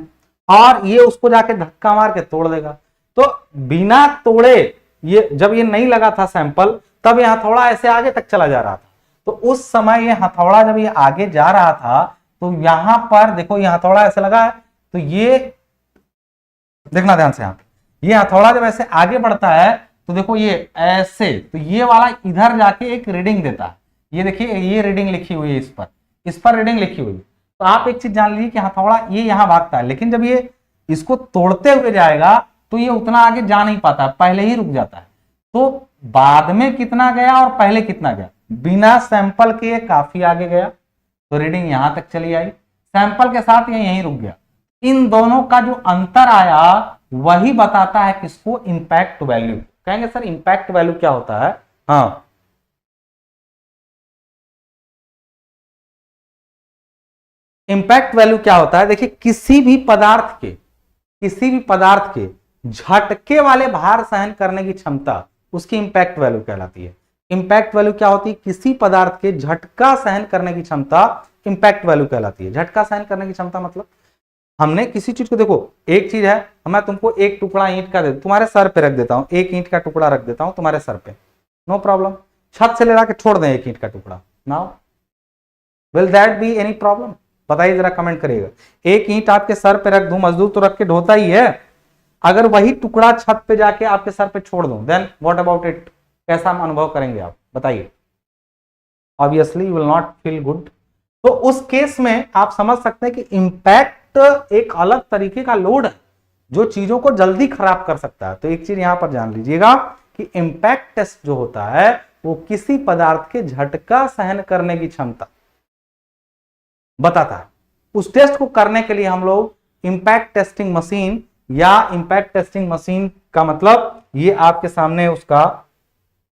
[SPEAKER 1] और ये उसको जाके धक्का मार के तोड़ देगा। तो बिना तोड़े, ये जब ये नहीं लगा था सैंपल, तब ये हथौड़ा ऐसे आगे तक चला जा रहा था। तो उस समय ये हथौड़ा जब ये आगे जा रहा था तो यहां पर देखो, ये हथौड़ा ऐसे लगा है, तो ये देखना ध्यान से, यहां ये हथौड़ा जब ऐसे आगे बढ़ता है तो देखो ये ऐसे, तो ये वाला इधर जाके एक रीडिंग देता है। ये देखिए, ये रीडिंग लिखी हुई है, इस पर रीडिंग लिखी हुई है। तो आप एक चीज जान लीजिए कि हथौड़ा ये यहां भागता है, लेकिन जब ये इसको तोड़ते हुए जाएगा तो ये उतना आगे जा नहीं पाता, पहले ही रुक जाता है। तो बाद में कितना गया और पहले कितना गया? बिना सैंपल के काफी आगे गया, तो रीडिंग यहां तक चली आई, सैंपल के साथ ये यहीं रुक गया। इन दोनों का जो अंतर आया वही बताता है किसको? Impact value. कहेंगे सर इंपैक्ट वैल्यू क्या होता है? हाँ, इंपैक्ट वैल्यू क्या होता है? देखिए, किसी भी पदार्थ के झटके वाले भार सहन करने की क्षमता उसकी इंपैक्ट वैल्यू कहलाती है। इंपैक्ट वैल्यू क्या होती है? किसी पदार्थ के झटका सहन करने की क्षमता इंपैक्ट वैल्यू कहलाती है। झटका सहन करने की क्षमता मतलब हमने किसी चीज को, देखो एक चीज है, मैं तुमको एक टुकड़ा ईंट का तुम्हारे सर पे रख देता हूं, एक ईंट का टुकड़ा रख देता हूं तुम्हारे सर पे, नो प्रॉब्लम। छत से ले जाके छोड़ दें एक ईंट का टुकड़ा, now will that be any problem? बताइए जरा, कमेंट करिएगा। एक ईंट आपके सर पे रख दूं, मजदूर तो रख के ढोता ही है, अगर वही टुकड़ा छत पे जाके आपके सर पे छोड़ दूं, देन व्हाट अबाउट इट? कैसा अनुभव करेंगे आप? बताइए। Obviously you will not feel good. तो उस केस में आप समझ सकते हैं कि इंपैक्ट एक अलग तरीके का लोड है जो चीजों को जल्दी खराब कर सकता है। तो एक चीज यहां पर जान लीजिएगा कि इंपैक्ट टेस्ट जो होता है वो किसी पदार्थ के झटका सहन करने की क्षमता बताता है। उस टेस्ट को करने के लिए हम लोग इंपैक्ट टेस्टिंग मशीन या इम्पैक्ट टेस्टिंग मशीन का मतलब ये आपके सामने उसका,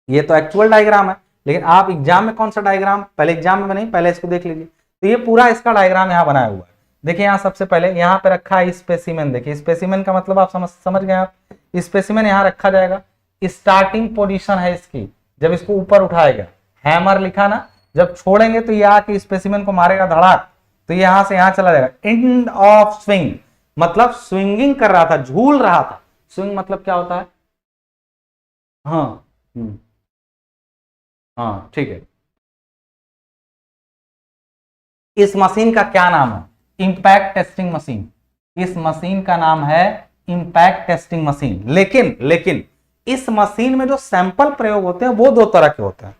[SPEAKER 1] ये तो एक्चुअल डायग्राम है, लेकिन आप एग्जाम में कौन सा डायग्राम, पहले एग्जाम में बने, पहले इसको देख लीजिए। तो ये पूरा इसका डायग्राम यहाँ बनाया हुआ है। देखिए यहाँ सबसे पहले यहाँ पे रखा है स्पेसिमेन। देखिए स्पेसिमेन का मतलब आप समझ गए आप, स्पेसिमेन यहाँ रखा जाएगा, स्टार्टिंग पोजीशन है इसकी, जब इसको ऊपर उठाएगा, हैमर लिखा ना, जब छोड़ेंगे तो ये आके स्पेसिमेन को मारेगा धड़ाक, तो ये यहां से यहां चला जाएगा। एंड ऑफ स्विंग मतलब स्विंगिंग कर रहा था, झूल रहा था। स्विंग मतलब क्या होता है, हाँ हाँ ठीक है। इस मशीन का क्या नाम है, इंपैक्ट टेस्टिंग मशीन। इस मशीन का नाम है इंपैक्ट टेस्टिंग मशीन। लेकिन इस मशीन में जो सैंपल प्रयोग होते हैं वो दो तरह के होते हैं।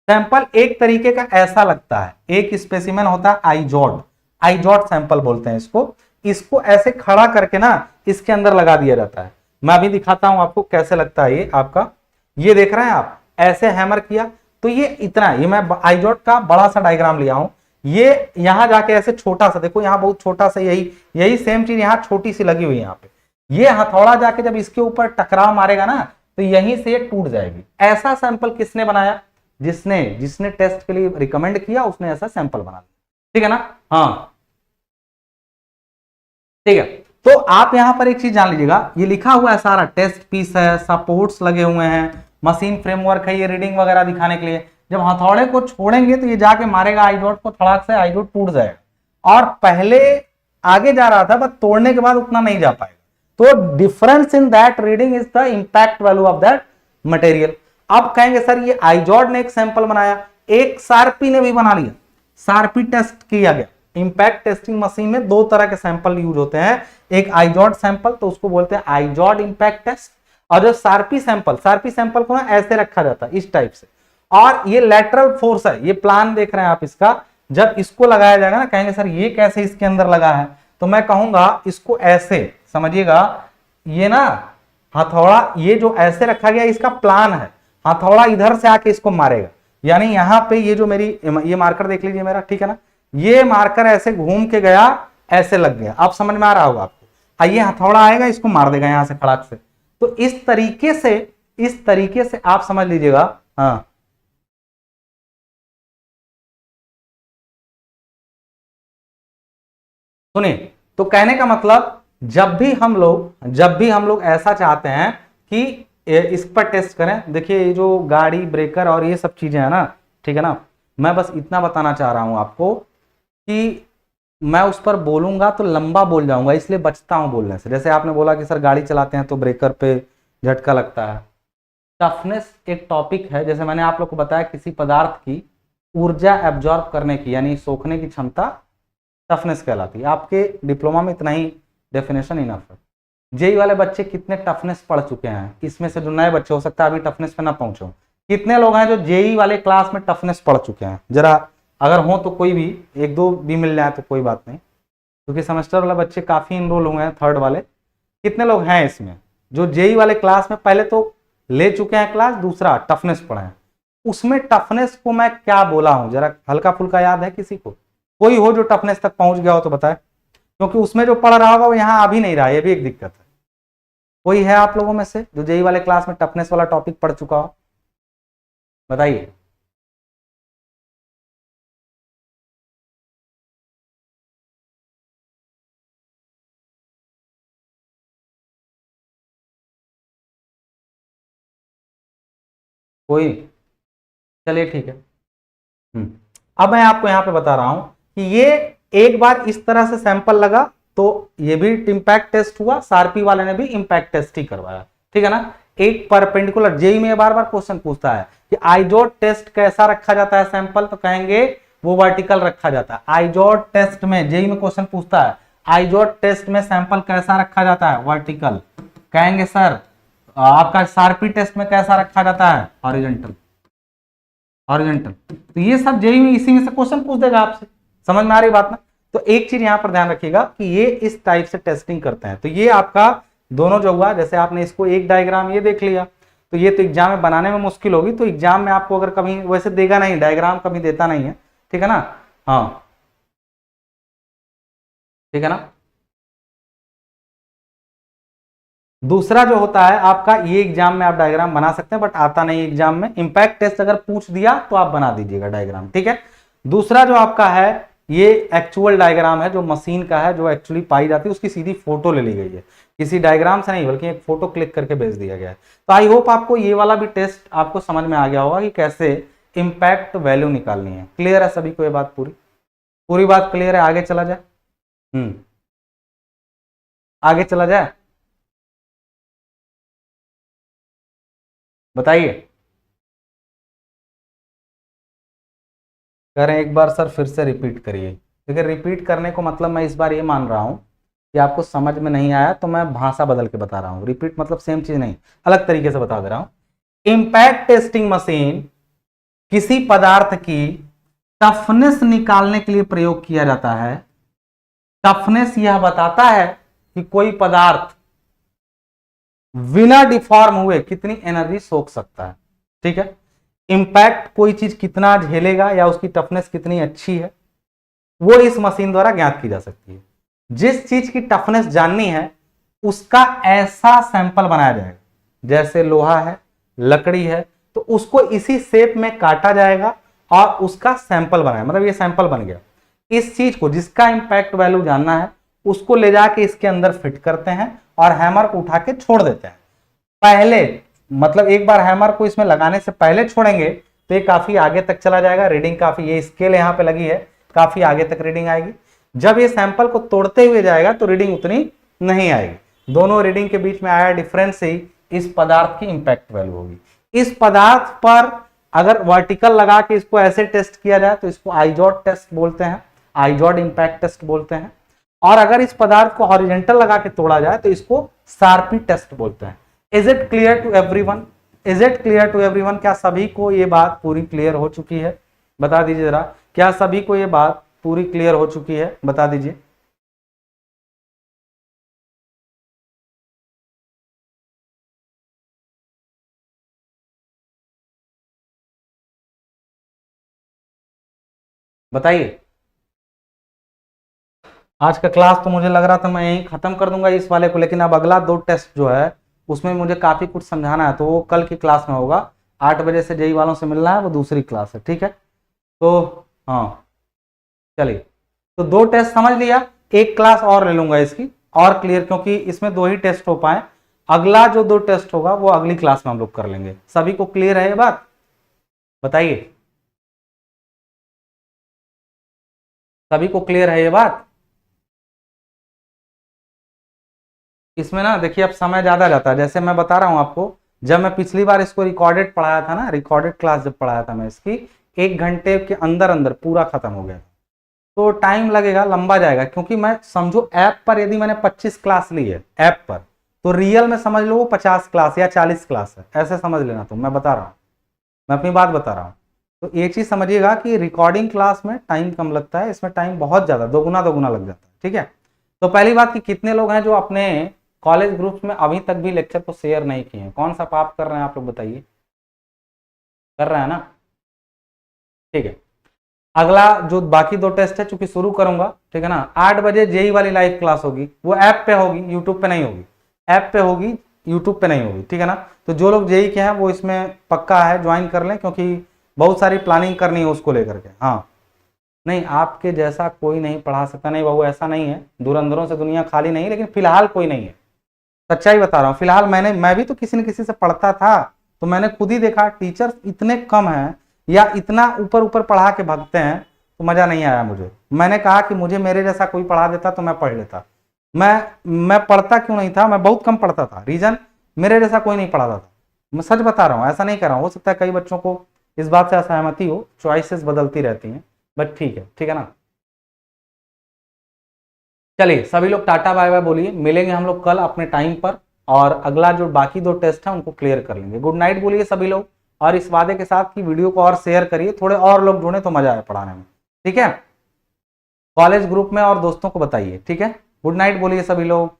[SPEAKER 1] सैंपल एक तरीके का ऐसा लगता है, एक स्पेसिमेन होता है आइजॉड, आइजॉड सैंपल बोलते हैं इसको। इसको ऐसे खड़ा करके ना इसके अंदर लगा दिया जाता है। मैं अभी दिखाता हूं आपको कैसे लगता है ये आपका। ये देख रहे हैं आप, ऐसे हैमर किया तो ये इतना, ये मैं आइजॉड का बड़ा सा डायग्राम लिया हूं। ये यहां जाके ऐसे छोटा सा, देखो यहां बहुत छोटा सा, यही सेम चीज यहां छोटी सी लगी हुई है यहाँ पे। ये हथौड़ा जाके जब इसके ऊपर टकराव मारेगा ना तो यहीं से ये टूट जाएगी। ऐसा सैंपल किसने बनाया, जिसने टेस्ट के लिए रिकमेंड किया उसने ऐसा सैंपल बना दिया। ठीक है ना, हाँ ठीक है। तो आप यहां पर एक चीज जान लीजिएगा, ये लिखा हुआ है सारा, टेस्ट पीस है, सपोर्ट्स लगे हुए हैं, मशीन फ्रेमवर्क है, ये रीडिंग वगैरह दिखाने के लिए। जब हथौड़े को छोड़ेंगे तो ये जाके मारेगा आइजोट को, थड़ाक से आइजोट टूट जाएगा। और पहले आगे जा रहा था बस तोड़ने के बाद उतना नहीं जा पाएगा। तो difference in that reading is the impact value of that material. अब कहेंगे सर ये आइजॉड ने एक सैंपल बनाया, एक सार्पी ने भी बना लिया, सार्पी टेस्ट किया गया। इंपैक्ट टेस्टिंग मशीन में दो तरह के सैंपल यूज होते हैं, एक आइजॉड सैंपल तो उसको बोलते हैं आइजॉड इंपैक्ट टेस्ट, और जो सार्पी सैंपल को ना ऐसे रखा जाता है इस टाइप से। और ये लैटरल फोर्स है, ये प्लान देख रहे हैं आप इसका, जब इसको लगाया जाएगा ना, कहेंगे सर ये कैसे इसके अंदर लगा है, तो मैं कहूंगा इसको ऐसे समझिएगा, ये ना हथौड़ा ये जो ऐसे रखा गया इसका प्लान है, हथौड़ा इधर से आके इसको मारेगा। यानी यहां पे ये जो मेरी ये मार्कर देख लीजिए मेरा, ठीक है ना, ये मार्कर ऐसे घूम के गया, ऐसे लग गया। आप समझ में आ रहा होगा आपको, ये हथौड़ा आएगा इसको मार देगा यहां से खड़ाक से। तो इस तरीके से आप समझ लीजिएगा। हाँ सुनिए, तो कहने का मतलब जब भी हम लोग ऐसा चाहते हैं कि इस पर टेस्ट करें, देखिए ये जो गाड़ी ब्रेकर और ये सब चीजें हैं ना, ठीक है ना, मैं बस इतना बताना चाह रहा हूं आपको कि मैं उस पर बोलूंगा तो लंबा बोल जाऊंगा, इसलिए बचता हूं बोलने से। जैसे आपने बोला कि सर गाड़ी चलाते हैं तो ब्रेकर पे झटका लगता है। टफनेस एक टॉपिक है, जैसे मैंने आप लोग को बताया किसी पदार्थ की ऊर्जा एब्जॉर्ब करने की यानी सोखने की क्षमता टफनेस कहलाती है। आपके डिप्लोमा में इतना ही डेफिनेशन इनफ है। जेई वाले बच्चे कितने टफनेस पढ़ चुके हैं, इसमें से जो नए बच्चे हो सकता है अभी टफनेस पे ना पहुंचो, कितने लोग हैं जो जेई वाले क्लास में टफनेस पढ़ चुके हैं, जरा अगर हो तो कोई भी एक दो भी मिल जाए तो कोई बात नहीं, क्योंकि सेमेस्टर वाले बच्चे काफी इनरोल हुए हैं थर्ड वाले। कितने लोग हैं इसमें जो जेई वाले क्लास में पहले तो ले चुके हैं क्लास, दूसरा टफनेस पढ़े हैं। उसमें टफनेस को मैं क्या बोला हूं, जरा हल्का फुल्का याद है किसी को, कोई हो जो टफनेस तक पहुंच गया हो तो बताए, क्योंकि उसमें जो पढ़ रहा होगा वो यहाँ आ भी नहीं रहा है, ये भी एक दिक्कत है। कोई है आप लोगों में से जो जेई वाले क्लास में टफनेस वाला टॉपिक पढ़ चुका हो, बताइए। कोई, चलिए ठीक है। अब मैं आपको यहां पे बता रहा हूं कि ये एक बार इस तरह से सैंपल लगा तो ये भी इंपैक्ट टेस्ट हुआ, सार्पी वाले ने भी इंपैक्ट टेस्ट ही करवाया, ठीक है ना। एक परपेंडिकुलर, जेई में बार बार क्वेश्चन पूछता है कि आइजोट टेस्ट कैसा रखा जाता है सैंपल, तो कहेंगे वो वर्टिकल रखा जाता है। आइजोट टेस्ट में, जेई में क्वेश्चन पूछता है आइजोट टेस्ट में सैंपल कैसा रखा जाता है, वर्टिकल। कहेंगे सर आपका सार्पी टेस्ट में कैसा रखा जाता है, हॉरिजॉन्टल, हॉरिजॉन्टल। तो ये सब जेई में इसी में से क्वेश्चन पूछ देगा आपसे, समझ में आ रही बात ना। तो एक चीज यहां पर ध्यान रखिएगा कि ये इस टाइप से टेस्टिंग करते हैं। तो ये आपका दोनों जो हुआ, जैसे आपने इसको एक डायग्राम ये देख लिया, तो ये तो एग्जाम में बनाने में मुश्किल होगी, तो एग्जाम में आपको अगर कभी वैसे देगा नहीं, डायग्राम कभी देता नहीं है, ठीक है ना। हाँ ठीक है ना। दूसरा जो होता है आपका, ये एग्जाम में आप डायग्राम बना सकते हैं बट आता नहीं एग्जाम में, इंपैक्ट टेस्ट अगर पूछ दिया तो आप बना दीजिएगा डायग्राम, ठीक है। दूसरा जो आपका है ये एक्चुअल डायग्राम है, जो मशीन का है, जो एक्चुअली पाई जाती है, उसकी सीधी फोटो ले ली गई है, किसी डायग्राम से नहीं बल्कि एक फोटो क्लिक करके भेज दिया गया है। तो आई होप आपको ये वाला भी टेस्ट आपको समझ में आ गया होगा कि कैसे इंपैक्ट वैल्यू निकालनी है। क्लियर है सभी को ये बात? पूरी पूरी बात क्लियर है? आगे चला जाए। आगे चला जाए, बताइए। करें एक बार सर, फिर से रिपीट करिए। देखिए रिपीट करने को मतलब मैं इस बार ये मान रहा हूं कि आपको समझ में नहीं आया तो मैं भाषा बदल के बता रहा हूं। रिपीट मतलब सेम चीज नहीं, अलग तरीके से बता दे रहा हूं। इंपैक्ट टेस्टिंग मशीन किसी पदार्थ की टफनेस निकालने के लिए प्रयोग किया जाता है। टफनेस यह बताता है कि कोई पदार्थ बिना डिफॉर्म हुए कितनी एनर्जी सोख सकता है, ठीक है। इंपैक्ट कोई चीज कितना झेलेगा या उसकी टफनेस कितनी अच्छी है, वो इस मशीन द्वारा ज्ञात की जा सकती है। जिस चीज की टफनेस जाननी है उसका ऐसा सैंपल बनाया जाएगा, जैसे लोहा है, लकड़ी है, तो उसको इसी शेप में काटा जाएगा और उसका सैंपल बनाया, मतलब ये सैंपल बन गया। इस चीज को, जिसका इंपैक्ट वैल्यू जानना है, उसको ले जाके इसके अंदर फिट करते हैं और हैमर को उठा के छोड़ देते हैं। पहले मतलब एक बार हैमर को इसमें लगाने से पहले छोड़ेंगे तो ये काफी आगे तक चला जाएगा, रीडिंग काफी, ये स्केल यहाँ पे लगी है, काफी आगे तक रीडिंग आएगी। जब ये सैंपल को तोड़ते हुए जाएगा तो रीडिंग उतनी नहीं आएगी। दोनों रीडिंग के बीच में आया डिफरेंस से ही इस पदार्थ की इंपैक्ट वैल्यू होगी। इस पदार्थ पर अगर वर्टिकल लगा के इसको ऐसे टेस्ट किया जाए तो इसको आइजॉड टेस्ट बोलते हैं, आइजॉड इंपैक्ट टेस्ट बोलते हैं। और अगर इस पदार्थ को हॉरिजॉन्टल लगा के तोड़ा जाए तो इसको शार्पी टेस्ट बोलते हैं। Is it clear to everyone? Is it clear to everyone? क्या सभी को ये बात पूरी क्लियर हो चुकी है? बता दीजिए जरा, क्या सभी को ये बात पूरी क्लियर हो चुकी है? बता दीजिए। बताइए। आज का क्लास तो मुझे लग रहा था मैं यहीं खत्म कर दूंगा इस वाले को, लेकिन अब अगला 2 टेस्ट जो है उसमें मुझे काफी कुछ समझाना है, तो वो कल की क्लास में होगा। 8 बजे से जेई वालों से मिलना है, वो दूसरी क्लास है, ठीक है। तो हाँ चलिए, तो 2 टेस्ट समझ लिया, एक क्लास और ले लूंगा इसकी और क्लियर, क्योंकि इसमें 2 ही टेस्ट हो पाए। अगला जो 2 टेस्ट होगा वो अगली क्लास में हम लोग कर लेंगे। सभी को क्लियर है ये बात? बताइए, सभी को क्लियर है ये बात? इसमें ना देखिए अब समय ज्यादा जाता है, जैसे मैं बता रहा हूं आपको, जब मैं पिछली बार इसको रिकॉर्डेड पढ़ाया था ना, रिकॉर्डेड क्लास जब पढ़ाया था मैं इसकी, 1 घंटे के अंदर अंदर पूरा खत्म हो गया, तो टाइम लगेगा, लंबा जाएगा। क्योंकि मैं समझो ऐप पर यदि मैंने 25 क्लास ली है ऐप पर, तो रियल में समझ लो वो 50 क्लास या 40 क्लास है, ऐसे समझ लेना। तुम, मैं बता रहा हूँ, मैं अपनी बात बता रहा हूँ। तो ये चीज समझिएगा कि रिकॉर्डिंग क्लास में टाइम कम लगता है, इसमें टाइम बहुत ज्यादा, दोगुना दोगुना लग जाता है, ठीक है। तो पहली बात कि कितने लोग हैं जो अपने कॉलेज ग्रुप्स में अभी तक भी लेक्चर को शेयर नहीं किए हैं? कौन सा पाप कर रहे हैं आप लोग, बताइए। कर रहे हैं ना? ठीक है। अगला जो बाकी 2 टेस्ट है चूंकि शुरू करूंगा, ठीक है ना, 8 बजे जेई वाली लाइव क्लास होगी, वो ऐप पे होगी, यूट्यूब पे नहीं होगी। ऐप पे होगी, यूट्यूब पे नहीं होगी, ठीक है ना। तो जो लोग जेई के हैं वो इसमें पक्का है, ज्वाइन कर लें, क्योंकि बहुत सारी प्लानिंग करनी है उसको लेकर के। हाँ, नहीं आपके जैसा कोई नहीं पढ़ा सकता, नहीं बहू ऐसा नहीं है, धुरंधरों से दुनिया खाली नहीं, लेकिन फिलहाल कोई नहीं है, सच्चाई बता रहा हूँ। फिलहाल मैं भी तो किसी न किसी से पढ़ता था, तो मैंने खुद ही देखा टीचर्स इतने कम हैं या इतना ऊपर ऊपर पढ़ा के भागते हैं, तो मजा नहीं आया मुझे। मैंने कहा कि मुझे मेरे जैसा कोई पढ़ा देता तो मैं पढ़ लेता। मैं पढ़ता क्यों नहीं था? मैं बहुत कम पढ़ता था, रीजन मेरे जैसा कोई नहीं पढ़ाता था। मैं सच बता रहा हूँ, ऐसा नहीं कर रहा हूँ। हो सकता है कई बच्चों को इस बात से असहमति हो, चॉइसेस बदलती रहती हैं, बट ठीक है ना। चलिए सभी लोग टाटा बाय बाय बोलिए, मिलेंगे हम लोग कल अपने टाइम पर, और अगला जो बाकी 2 टेस्ट है उनको क्लियर कर लेंगे। गुड नाइट बोलिए सभी लोग, और इस वादे के साथ कि वीडियो को और शेयर करिए, थोड़े और लोग जुड़े तो मजा आए पढ़ाने में, ठीक है। कॉलेज ग्रुप में और दोस्तों को बताइए, ठीक है। गुड नाइट बोलिए सभी लोग।